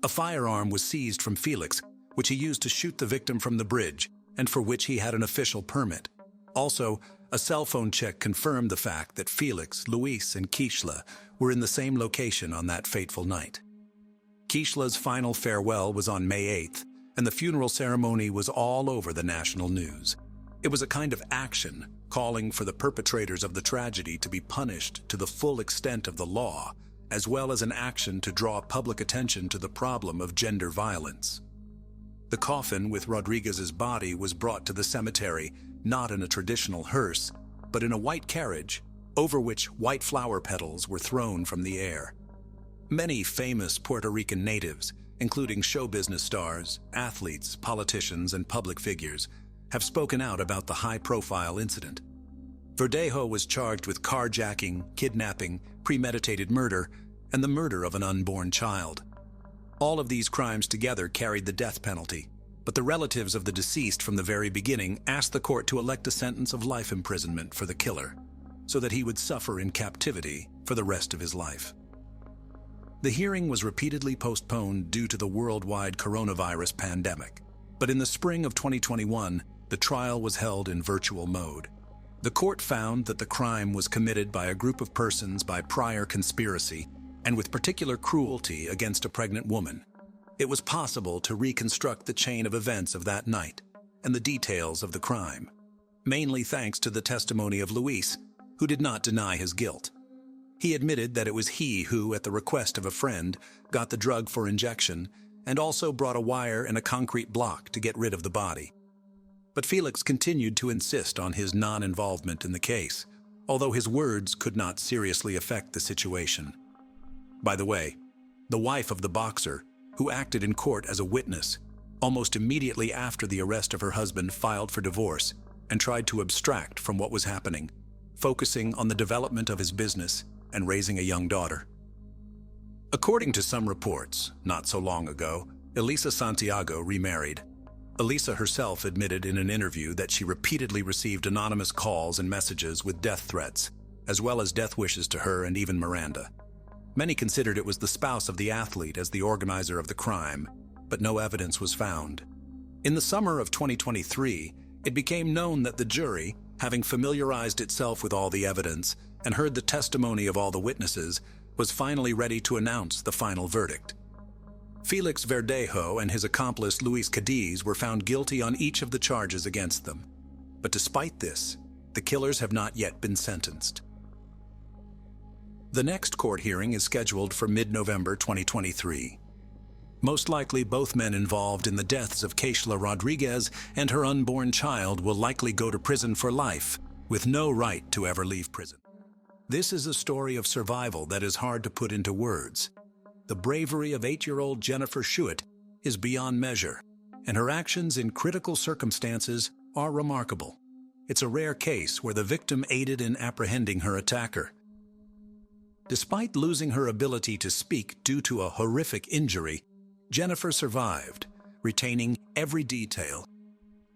A firearm was seized from Felix, which he used to shoot the victim from the bridge, and for which he had an official permit. Also, a cell phone check confirmed the fact that Felix, Luis, and Keishla were in the same location on that fateful night. Keishla's final farewell was on May 8th, and the funeral ceremony was all over the national news. It was a kind of action, calling for the perpetrators of the tragedy to be punished to the full extent of the law, as well as an action to draw public attention to the problem of gender violence. The coffin with Rodriguez's body was brought to the cemetery, not in a traditional hearse, but in a white carriage, over which white flower petals were thrown from the air. Many famous Puerto Rican natives, including show business stars, athletes, politicians, and public figures, have spoken out about the high-profile incident. Verdejo was charged with carjacking, kidnapping, premeditated murder, and the murder of an unborn child. All of these crimes together carried the death penalty, but the relatives of the deceased from the very beginning asked the court to elect a sentence of life imprisonment for the killer, so that he would suffer in captivity for the rest of his life. The hearing was repeatedly postponed due to the worldwide coronavirus pandemic, but in the spring of 2021, the trial was held in virtual mode. The court found that the crime was committed by a group of persons by prior conspiracy and with particular cruelty against a pregnant woman. It was possible to reconstruct the chain of events of that night and the details of the crime, mainly thanks to the testimony of Luis, who did not deny his guilt. He admitted that it was he who, at the request of a friend, got the drug for injection and also brought a wire and a concrete block to get rid of the body. But Felix continued to insist on his non-involvement in the case, although his words could not seriously affect the situation. By the way, the wife of the boxer, who acted in court as a witness, almost immediately after the arrest of her husband filed for divorce and tried to abstract from what was happening, focusing on the development of his business and raising a young daughter. According to some reports, not so long ago, Elisa Santiago remarried. Elisa herself admitted in an interview that she repeatedly received anonymous calls and messages with death threats, as well as death wishes to her and even Miranda. Many considered it was the spouse of the athlete as the organizer of the crime, but no evidence was found. In the summer of 2023, it became known that the jury, having familiarized itself with all the evidence and heard the testimony of all the witnesses, was finally ready to announce the final verdict. Felix Verdejo and his accomplice Luis Cadiz were found guilty on each of the charges against them. But despite this, the killers have not yet been sentenced. The next court hearing is scheduled for mid-November 2023. Most likely, both men involved in the deaths of Keishla Rodriguez and her unborn child will likely go to prison for life, with no right to ever leave prison. This is a story of survival that is hard to put into words. The bravery of 8-year-old Jennifer Schuett is beyond measure, and her actions in critical circumstances are remarkable. It's a rare case where the victim aided in apprehending her attacker. Despite losing her ability to speak due to a horrific injury, Jennifer survived, retaining every detail.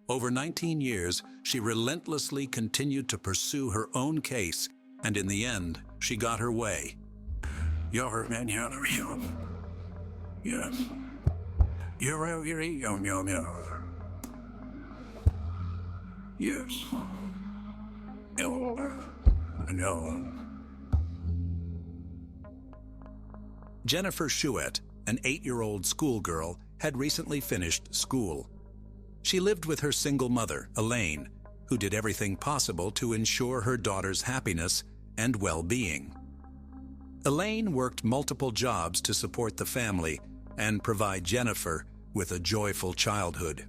Over 19 years, she relentlessly continued to pursue her own case, and in the end, she got her way. Yes. Yes. No. Jennifer Schuett, an 8-year-old schoolgirl, had recently finished school. She lived with her single mother, Elaine, who did everything possible to ensure her daughter's happiness and well-being. Elaine worked multiple jobs to support the family and provide Jennifer with a joyful childhood.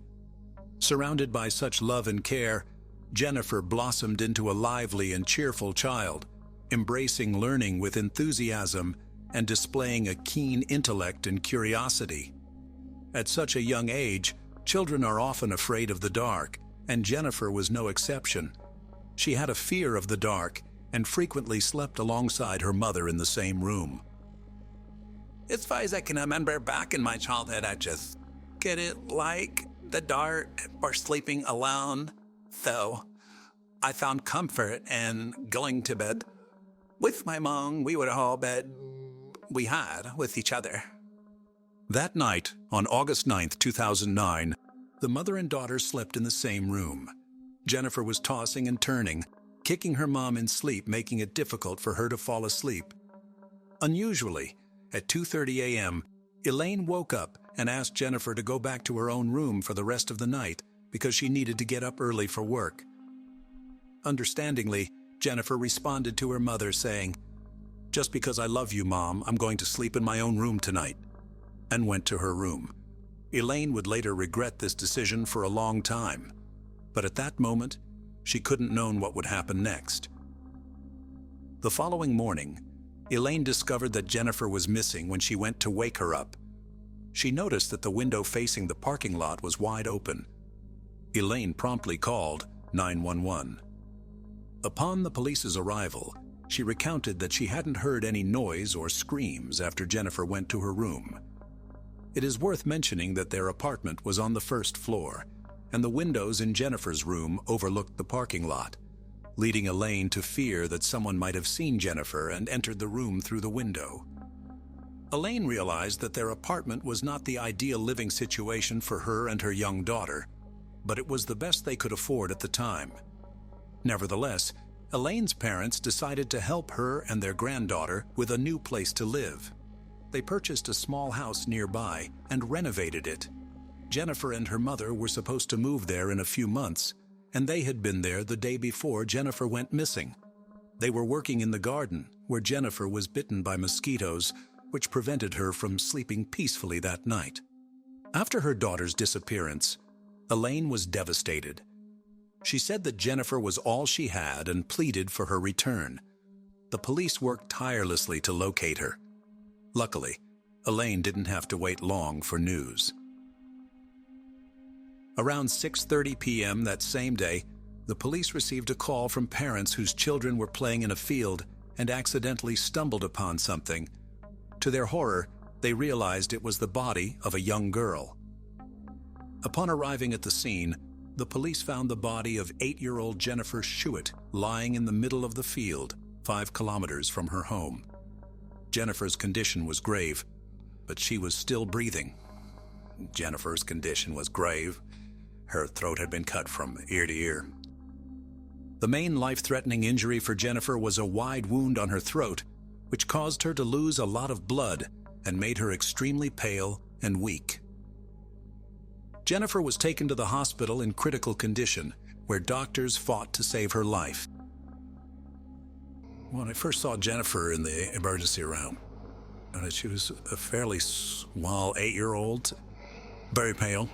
Surrounded by such love and care, Jennifer blossomed into a lively and cheerful child, embracing learning with enthusiasm and displaying a keen intellect and curiosity. At such a young age, children are often afraid of the dark, and Jennifer was no exception. She had a fear of the dark and frequently slept alongside her mother in the same room. As far as I can remember back in my childhood, I just didn't like the dark or sleeping alone. So I found comfort in going to bed with my mom. We would all bed we had with each other. That night, on August 9th, 2009, the mother and daughter slept in the same room. Jennifer was tossing and turning, kicking her mom in sleep, making it difficult for her to fall asleep. Unusually, at 2:30 a.m., Elaine woke up and asked Jennifer to go back to her own room for the rest of the night because she needed to get up early for work. Understandingly, Jennifer responded to her mother saying, "Just because I love you, Mom, I'm going to sleep in my own room tonight," and went to her room. Elaine would later regret this decision for a long time, but at that moment, she couldn't know what would happen next. The following morning, Elaine discovered that Jennifer was missing when she went to wake her up. She noticed that the window facing the parking lot was wide open. Elaine promptly called 911. Upon the police's arrival, she recounted that she hadn't heard any noise or screams after Jennifer went to her room. It is worth mentioning that their apartment was on the first floor, and the windows in Jennifer's room overlooked the parking lot, leading Elaine to fear that someone might have seen Jennifer and entered the room through the window. Elaine realized that their apartment was not the ideal living situation for her and her young daughter, but it was the best they could afford at the time. Nevertheless, Elaine's parents decided to help her and their granddaughter with a new place to live. They purchased a small house nearby and renovated it. Jennifer and her mother were supposed to move there in a few months, and they had been there the day before Jennifer went missing. They were working in the garden, where Jennifer was bitten by mosquitoes, which prevented her from sleeping peacefully that night. After her daughter's disappearance, Elaine was devastated. She said that Jennifer was all she had and pleaded for her return. The police worked tirelessly to locate her. Luckily, Elaine didn't have to wait long for news. Around 6:30 p.m. that same day, the police received a call from parents whose children were playing in a field and accidentally stumbled upon something. To their horror, they realized it was the body of a young girl. Upon arriving at the scene, the police found the body of 8-year-old Jennifer Schuett lying in the middle of the field, 5 kilometers from her home. Jennifer's condition was grave, but she was still breathing. Jennifer's condition was grave. Her throat had been cut from ear to ear. The main life-threatening injury for Jennifer was a wide wound on her throat, which caused her to lose a lot of blood and made her extremely pale and weak. Jennifer was taken to the hospital in critical condition, where doctors fought to save her life. When I first saw Jennifer in the emergency room, she was a fairly small 8-year-old, very pale,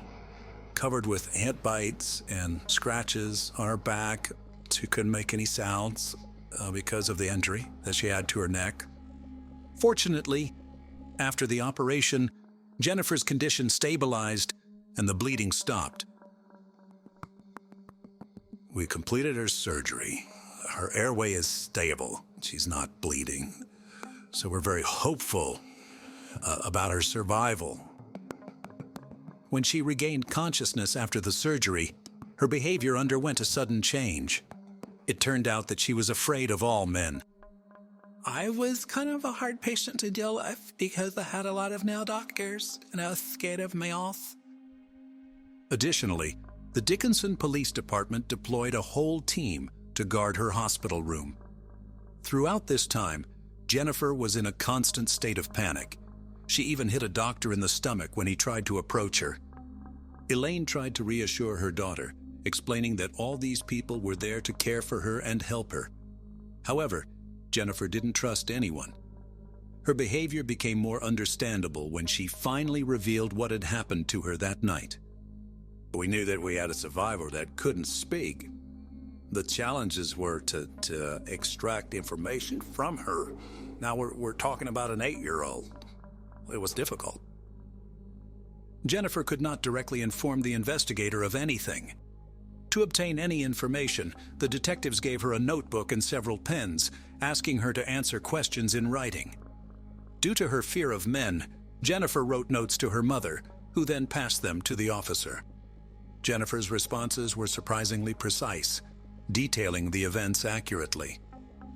covered with ant bites and scratches on her back. She couldn't make any sounds because of the injury that she had to her neck. Fortunately, after the operation, Jennifer's condition stabilized and the bleeding stopped. We completed her surgery. Her airway is stable. She's not bleeding. So we're very hopeful about her survival. When she regained consciousness after the surgery, her behavior underwent a sudden change. It turned out that she was afraid of all men. I was kind of a hard patient to deal with because I had a lot of male doctors and I was scared of males. Additionally, the Dickinson Police Department deployed a whole team to guard her hospital room. Throughout this time, Jennifer was in a constant state of panic. She even hit a doctor in the stomach when he tried to approach her. Elaine tried to reassure her daughter, explaining that all these people were there to care for her and help her. However, Jennifer didn't trust anyone. Her behavior became more understandable when she finally revealed what had happened to her that night. We knew that we had a survivor that couldn't speak. The challenges were to extract information from her. Now we're talking about an 8-year-old. It was difficult. Jennifer could not directly inform the investigator of anything. To obtain any information, the detectives gave her a notebook and several pens, asking her to answer questions in writing. Due to her fear of men, Jennifer wrote notes to her mother, who then passed them to the officer. Jennifer's responses were surprisingly precise, detailing the events accurately.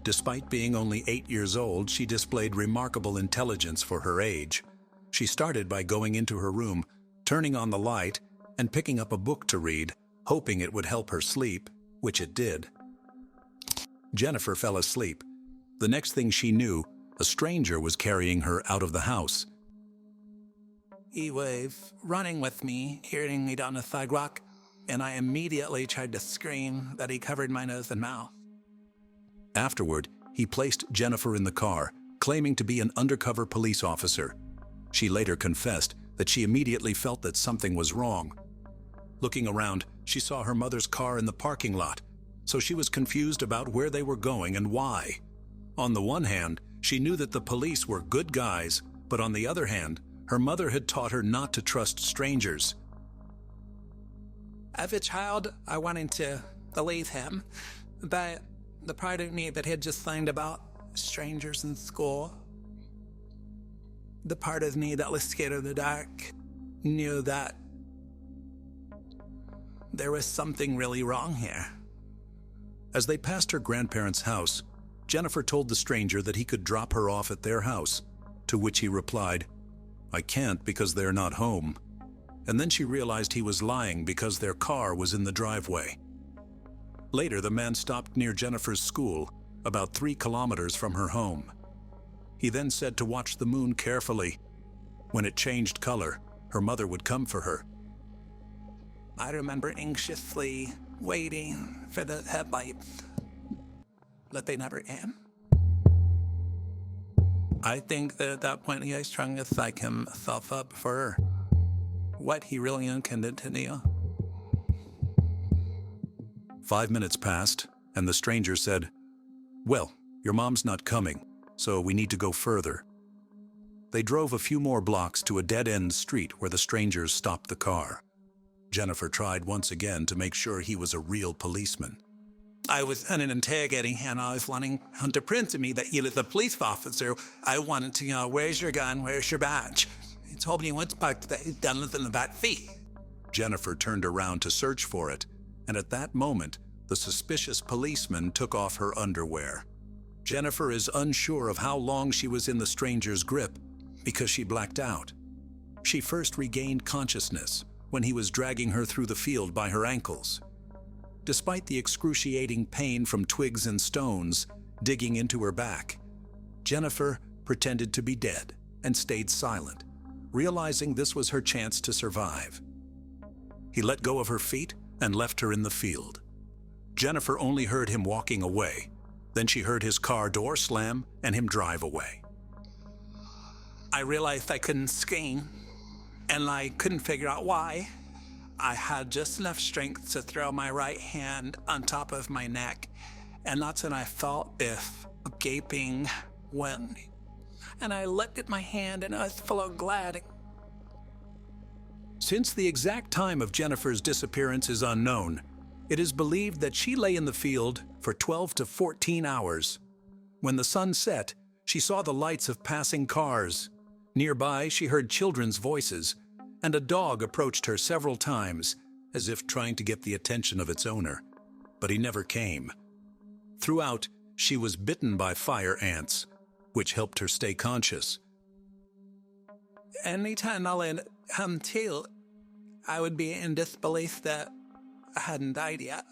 Despite being only 8 years old, she displayed remarkable intelligence for her age. She started by going into her room, turning on the light, and picking up a book to read, hoping it would help her sleep, which it did. Jennifer fell asleep. The next thing she knew, a stranger was carrying her out of the house. He was running with me, hearing me down the sidewalk, and I immediately tried to scream that he covered my nose and mouth. Afterward, he placed Jennifer in the car, claiming to be an undercover police officer. She later confessed that she immediately felt that something was wrong. Looking around, she saw her mother's car in the parking lot, so she was confused about where they were going and why. On the one hand, she knew that the police were good guys, but on the other hand, her mother had taught her not to trust strangers. As a child, I wanted to believe him, but the part of me that had just learned about strangers in school, the part of me that was scared of the dark, knew that there was something really wrong here. As they passed her grandparents' house, Jennifer told the stranger that he could drop her off at their house, to which he replied, "I can't because they're not home." And then she realized he was lying because their car was in the driveway. Later, the man stopped near Jennifer's school, about 3 kilometers from her home. He then said to watch the moon carefully. When it changed color, her mother would come for her. I remember anxiously waiting for the headlights, but they never came. I think that at that point he was trying to psych himself up for what he really intended to do. 5 minutes passed, and the stranger said, "Well, your mom's not coming, so we need to go further." They drove a few more blocks to a dead-end street where the strangers stopped the car. Jennifer tried once again to make sure he was a real policeman. I was interrogating him. I was wanting him to print to me that he was a police officer. I wanted to know, where's your gun, where's your badge? He told me once parked that his gun was in the back seat. Jennifer turned around to search for it, and at that moment, the suspicious policeman took off her underwear. Jennifer is unsure of how long she was in the stranger's grip because she blacked out. She first regained consciousness when he was dragging her through the field by her ankles. Despite the excruciating pain from twigs and stones digging into her back, Jennifer pretended to be dead and stayed silent, realizing this was her chance to survive. He let go of her feet and left her in the field. Jennifer only heard him walking away. Then she heard his car door slam and him drive away. I realized I couldn't scream, and I couldn't figure out why. I had just enough strength to throw my right hand on top of my neck, and that's when I felt this gaping wind. And I lifted my hand and I was full of glad. Since the exact time of Jennifer's disappearance is unknown, it is believed that she lay in the field for 12 to 14 hours. When the sun set, she saw the lights of passing cars. Nearby, she heard children's voices, and a dog approached her several times, as if trying to get the attention of its owner. But he never came. Throughout, she was bitten by fire ants, which helped her stay conscious. Anytime I would come to, I would be in disbelief that I hadn't died yet.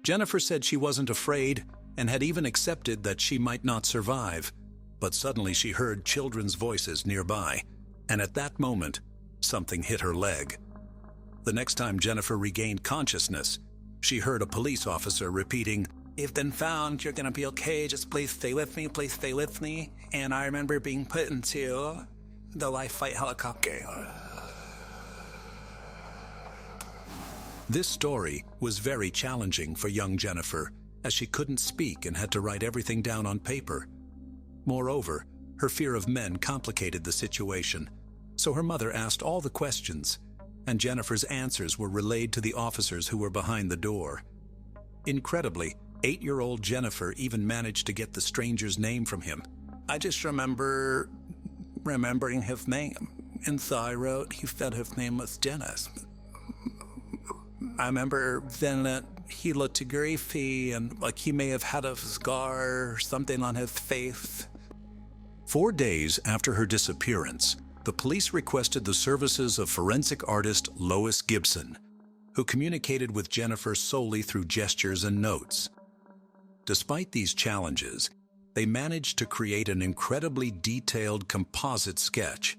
Jennifer said she wasn't afraid and had even accepted that she might not survive, but suddenly she heard children's voices nearby, and at that moment, something hit her leg. The next time Jennifer regained consciousness, she heard a police officer repeating, "You've been found, you're gonna be okay, just please stay with me, please stay with me." And I remember being put into the life flight helicopter. This story was very challenging for young Jennifer, as she couldn't speak and had to write everything down on paper. Moreover, her fear of men complicated the situation, so her mother asked all the questions, and Jennifer's answers were relayed to the officers who were behind the door. Incredibly, 8-year-old Jennifer even managed to get the stranger's name from him. I just remembering his name, and so I wrote, he said his name was Dennis. I remember then that he looked griefy and like he may have had a scar or something on his face. 4 days after her disappearance, the police requested the services of forensic artist Lois Gibson, who communicated with Jennifer solely through gestures and notes. Despite these challenges, they managed to create an incredibly detailed composite sketch.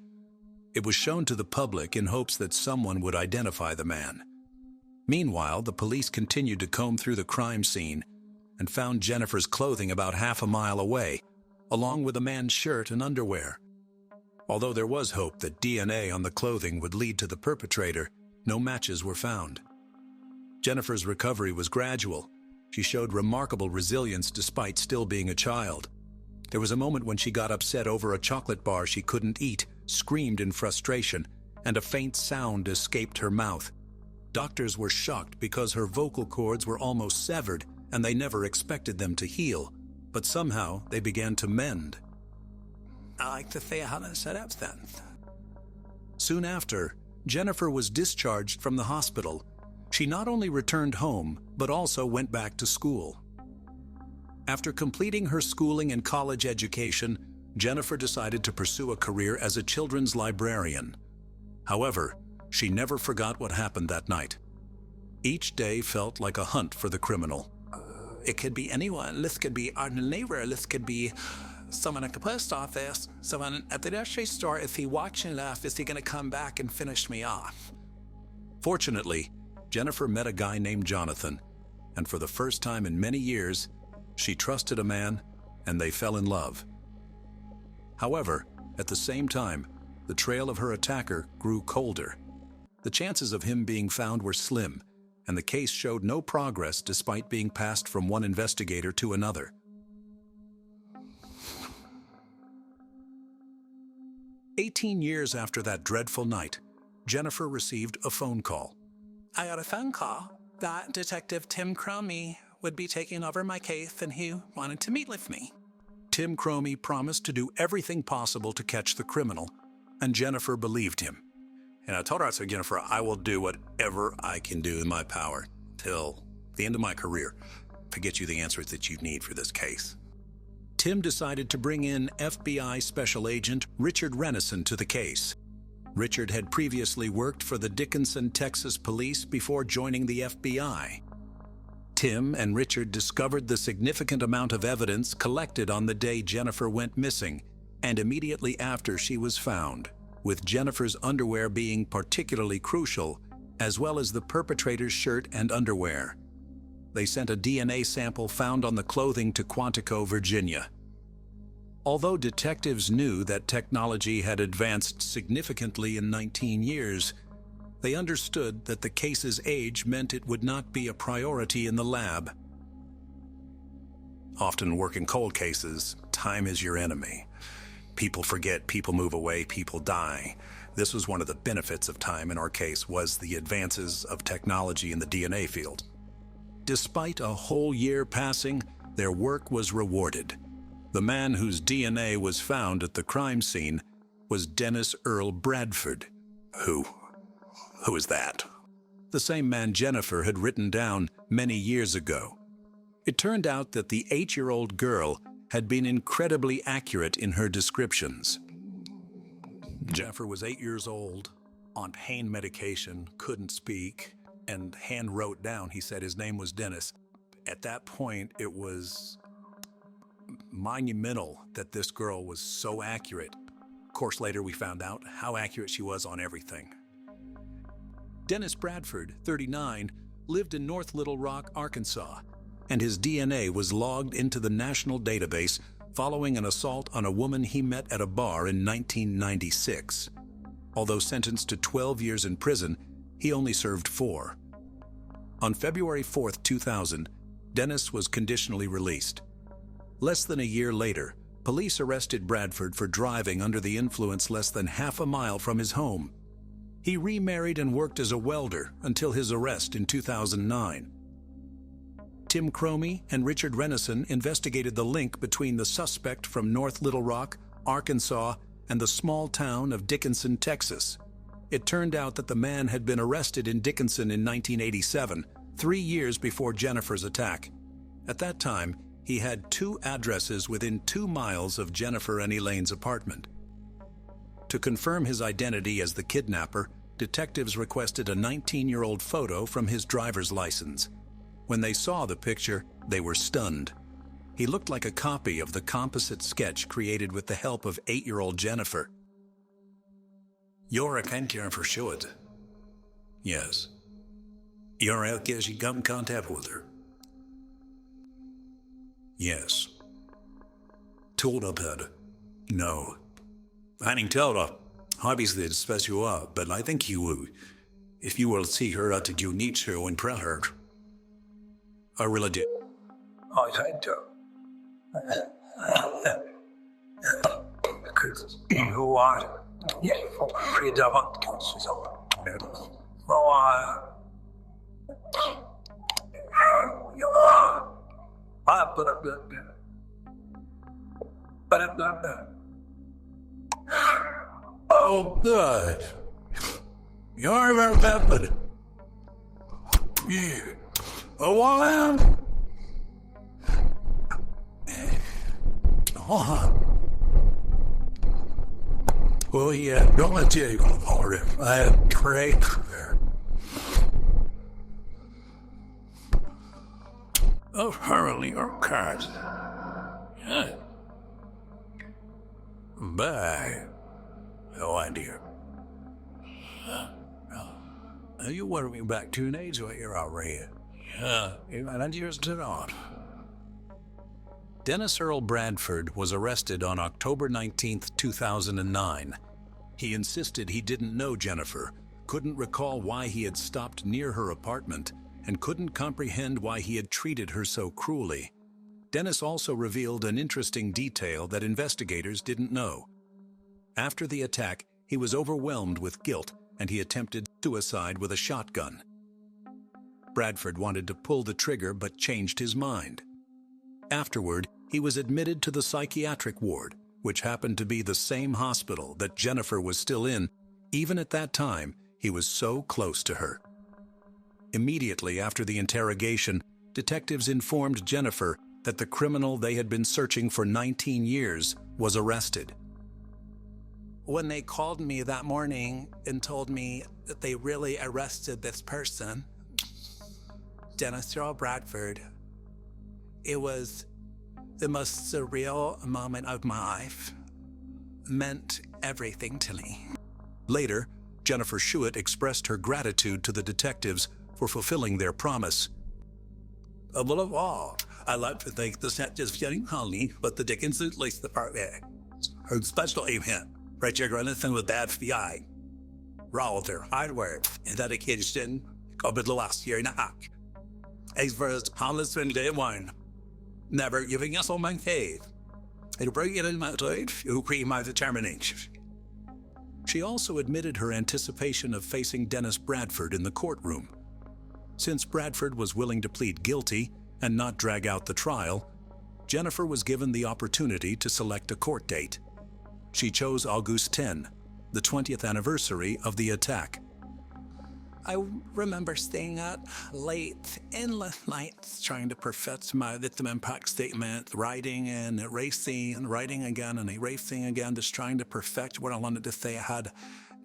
It was shown to the public in hopes that someone would identify the man. Meanwhile, the police continued to comb through the crime scene and found Jennifer's clothing about half a mile away, along with a man's shirt and underwear. Although there was hope that DNA on the clothing would lead to the perpetrator, no matches were found. Jennifer's recovery was gradual. She showed remarkable resilience despite still being a child. There was a moment when she got upset over a chocolate bar she couldn't eat, screamed in frustration, and a faint sound escaped her mouth. Doctors were shocked because her vocal cords were almost severed and they never expected them to heal, but somehow they began to mend. I like to say I hadn't set up then. Soon after, Jennifer was discharged from the hospital. She not only returned home, but also went back to school. After completing her schooling and college education, Jennifer decided to pursue a career as a children's librarian. However, she never forgot what happened that night. Each day felt like a hunt for the criminal. It could be anyone. This could be our neighbor. This could be someone at the post office, someone at the grocery store. If he watching enough, is he going to come back and finish me off? Fortunately, Jennifer met a guy named Jonathan, and for the first time in many years, she trusted a man and they fell in love. However, at the same time, the trail of her attacker grew colder. The chances of him being found were slim, and the case showed no progress despite being passed from one investigator to another. 18 years after that dreadful night, Jennifer received a phone call. I got a phone call that Detective Tim Cromie would be taking over my case and he wanted to meet with me. Tim Cromie promised to do everything possible to catch the criminal, and Jennifer believed him. And I told her, I said, Jennifer, I will do whatever I can do in my power till the end of my career to get you the answers that you need for this case. Tim decided to bring in FBI Special Agent Richard Renison to the case. Richard had previously worked for the Dickinson, Texas police before joining the FBI. Tim and Richard discovered the significant amount of evidence collected on the day Jennifer went missing and immediately after she was found, with Jennifer's underwear being particularly crucial, as well as the perpetrator's shirt and underwear. They sent a DNA sample found on the clothing to Quantico, Virginia. Although detectives knew that technology had advanced significantly in 19 years, they understood that the case's age meant it would not be a priority in the lab. Often working cold cases, time is your enemy. People forget, people move away, people die. This was one of the benefits of time in our case, was the advances of technology in the DNA field. Despite a whole year passing, their work was rewarded. The man whose DNA was found at the crime scene was Dennis Earl Bradford. Who is that? The same man Jennifer had written down many years ago. It turned out that the 8-year-old girl had been incredibly accurate in her descriptions. Jennifer was 8 years old, on pain medication, couldn't speak, and hand wrote down, he said his name was Dennis. At that point, it was monumental that this girl was so accurate. Of course, later we found out how accurate she was on everything. Dennis Bradford, 39, lived in North Little Rock, Arkansas, and his DNA was logged into the national database following an assault on a woman he met at a bar in 1996. Although sentenced to 12 years in prison, he only served 4. On February 4, 2000, Dennis was conditionally released. Less than a year later, police arrested Bradford for driving under the influence less than half a mile from his home. He remarried and worked as a welder until his arrest in 2009. Tim Cromie and Richard Renison investigated the link between the suspect from North Little Rock, Arkansas, and the small town of Dickinson, Texas. It turned out that the man had been arrested in Dickinson in 1987, 3 years before Jennifer's attack. At that time, he had 2 addresses within 2 miles of Jennifer and Elaine's apartment. To confirm his identity as the kidnapper, detectives requested a 19-year-old photo from his driver's license. When they saw the picture, they were stunned. He looked like a copy of the composite sketch created with the help of 8-year-old Jennifer. You're a cancer for sure. Yes. You're out because you got in contact with her. Yes. Told about it. No. I didn't tell her. Obviously, it's supposed you are, but I think you will. If you will see her, I think you need to and tell her. I really did. I said to because you are, yeah, for freedom and counsel. You are. Oh, good. You're very peppered. Yeah. Oh, wow. Well, yeah, don't let you go for it. I had great there. Oh, hurling or cards. Yeah. Bye. Oh, idea. You want me back 2 days while you're already. Yeah, and yours to not. Dennis Earl Bradford was arrested on October 19, 2009. He insisted he didn't know Jennifer, couldn't recall why he had stopped near her apartment, and couldn't comprehend why he had treated her so cruelly. Dennis also revealed an interesting detail that investigators didn't know. After the attack, he was overwhelmed with guilt, and he attempted suicide with a shotgun. Bradford wanted to pull the trigger but changed his mind. Afterward, he was admitted to the psychiatric ward, which happened to be the same hospital that Jennifer was still in. Even at that time, he was so close to her. Immediately after the interrogation, detectives informed Jennifer that the criminal they had been searching for 19 years was arrested. When they called me that morning and told me that they really arrested this person, Dennis Earl Bradford, it was the most surreal moment of my life. Meant everything to me. Later, Jennifer Schuett expressed her gratitude to the detectives for fulfilling their promise. Above all, I'd like to thank the detectives getting Conley, but the Dickinson Police Department, her special agent, Richard Renison with the FBI, for all of their hard work and dedication over the last year and a half. As far as Thomas from day one, never giving us all my faith, and bringing in my life to create my determination. She also admitted her anticipation of facing Dennis Bradford in the courtroom. Since Bradford was willing to plead guilty and not drag out the trial, Jennifer was given the opportunity to select a court date. She chose August 10, the 20th anniversary of the attack. I remember staying up late, endless nights, trying to perfect my victim impact statement, writing and erasing and writing again and erasing again, just trying to perfect what I wanted to say. I had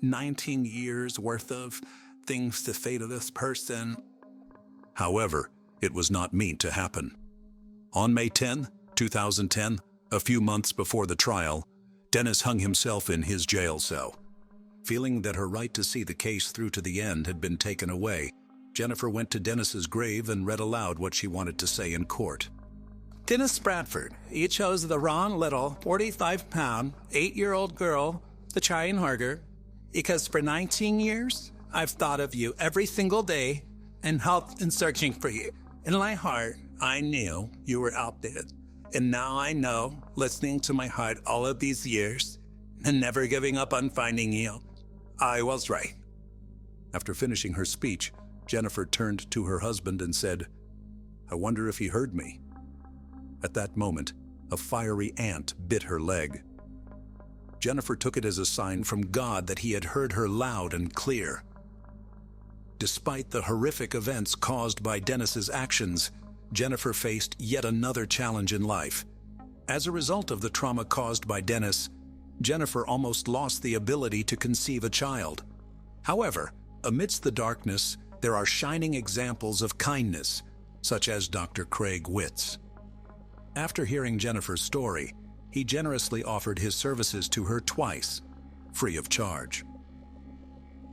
19 years worth of things to say to this person. However, it was not meant to happen. On May 10, 2010, a few months before the trial, Dennis hung himself in his jail cell. Feeling that her right to see the case through to the end had been taken away, Jennifer went to Dennis's grave and read aloud what she wanted to say in court. Dennis Bradford, you chose the wrong little 45-pound, 8-year-old girl to try and hurt her, because for 19 years, I've thought of you every single day and helped in searching for you. In my heart, I knew you were out there. And now I know, listening to my heart all of these years and never giving up on finding you, I was right. After finishing her speech, Jennifer turned to her husband and said, "I wonder if he heard me." At that moment, a fiery ant bit her leg. Jennifer took it as a sign from God that he had heard her loud and clear. Despite the horrific events caused by Dennis's actions, Jennifer faced yet another challenge in life. As a result of the trauma caused by Dennis, Jennifer almost lost the ability to conceive a child. However, amidst the darkness, there are shining examples of kindness, such as Dr. Craig Witz. After hearing Jennifer's story, he generously offered his services to her twice, free of charge.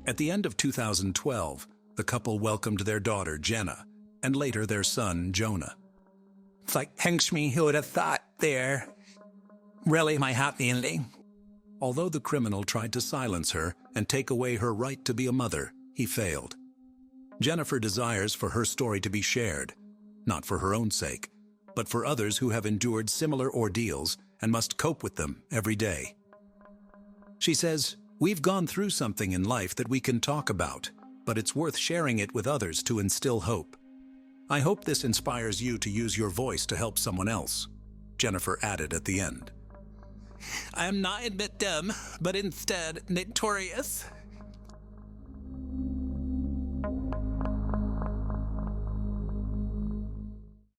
At the end of 2012, the couple welcomed their daughter, Jenna, and later their son, Jonah. It's like, thanks me, who would have thought they're really my happy ending. Although the criminal tried to silence her and take away her right to be a mother, he failed. Jennifer desires for her story to be shared, not for her own sake, but for others who have endured similar ordeals and must cope with them every day. She says, "We've gone through something in life that we can talk about. but it's worth sharing it with others to instill hope. I hope this inspires you to use your voice to help someone else," Jennifer added at the end. I am not a victim, but instead notorious.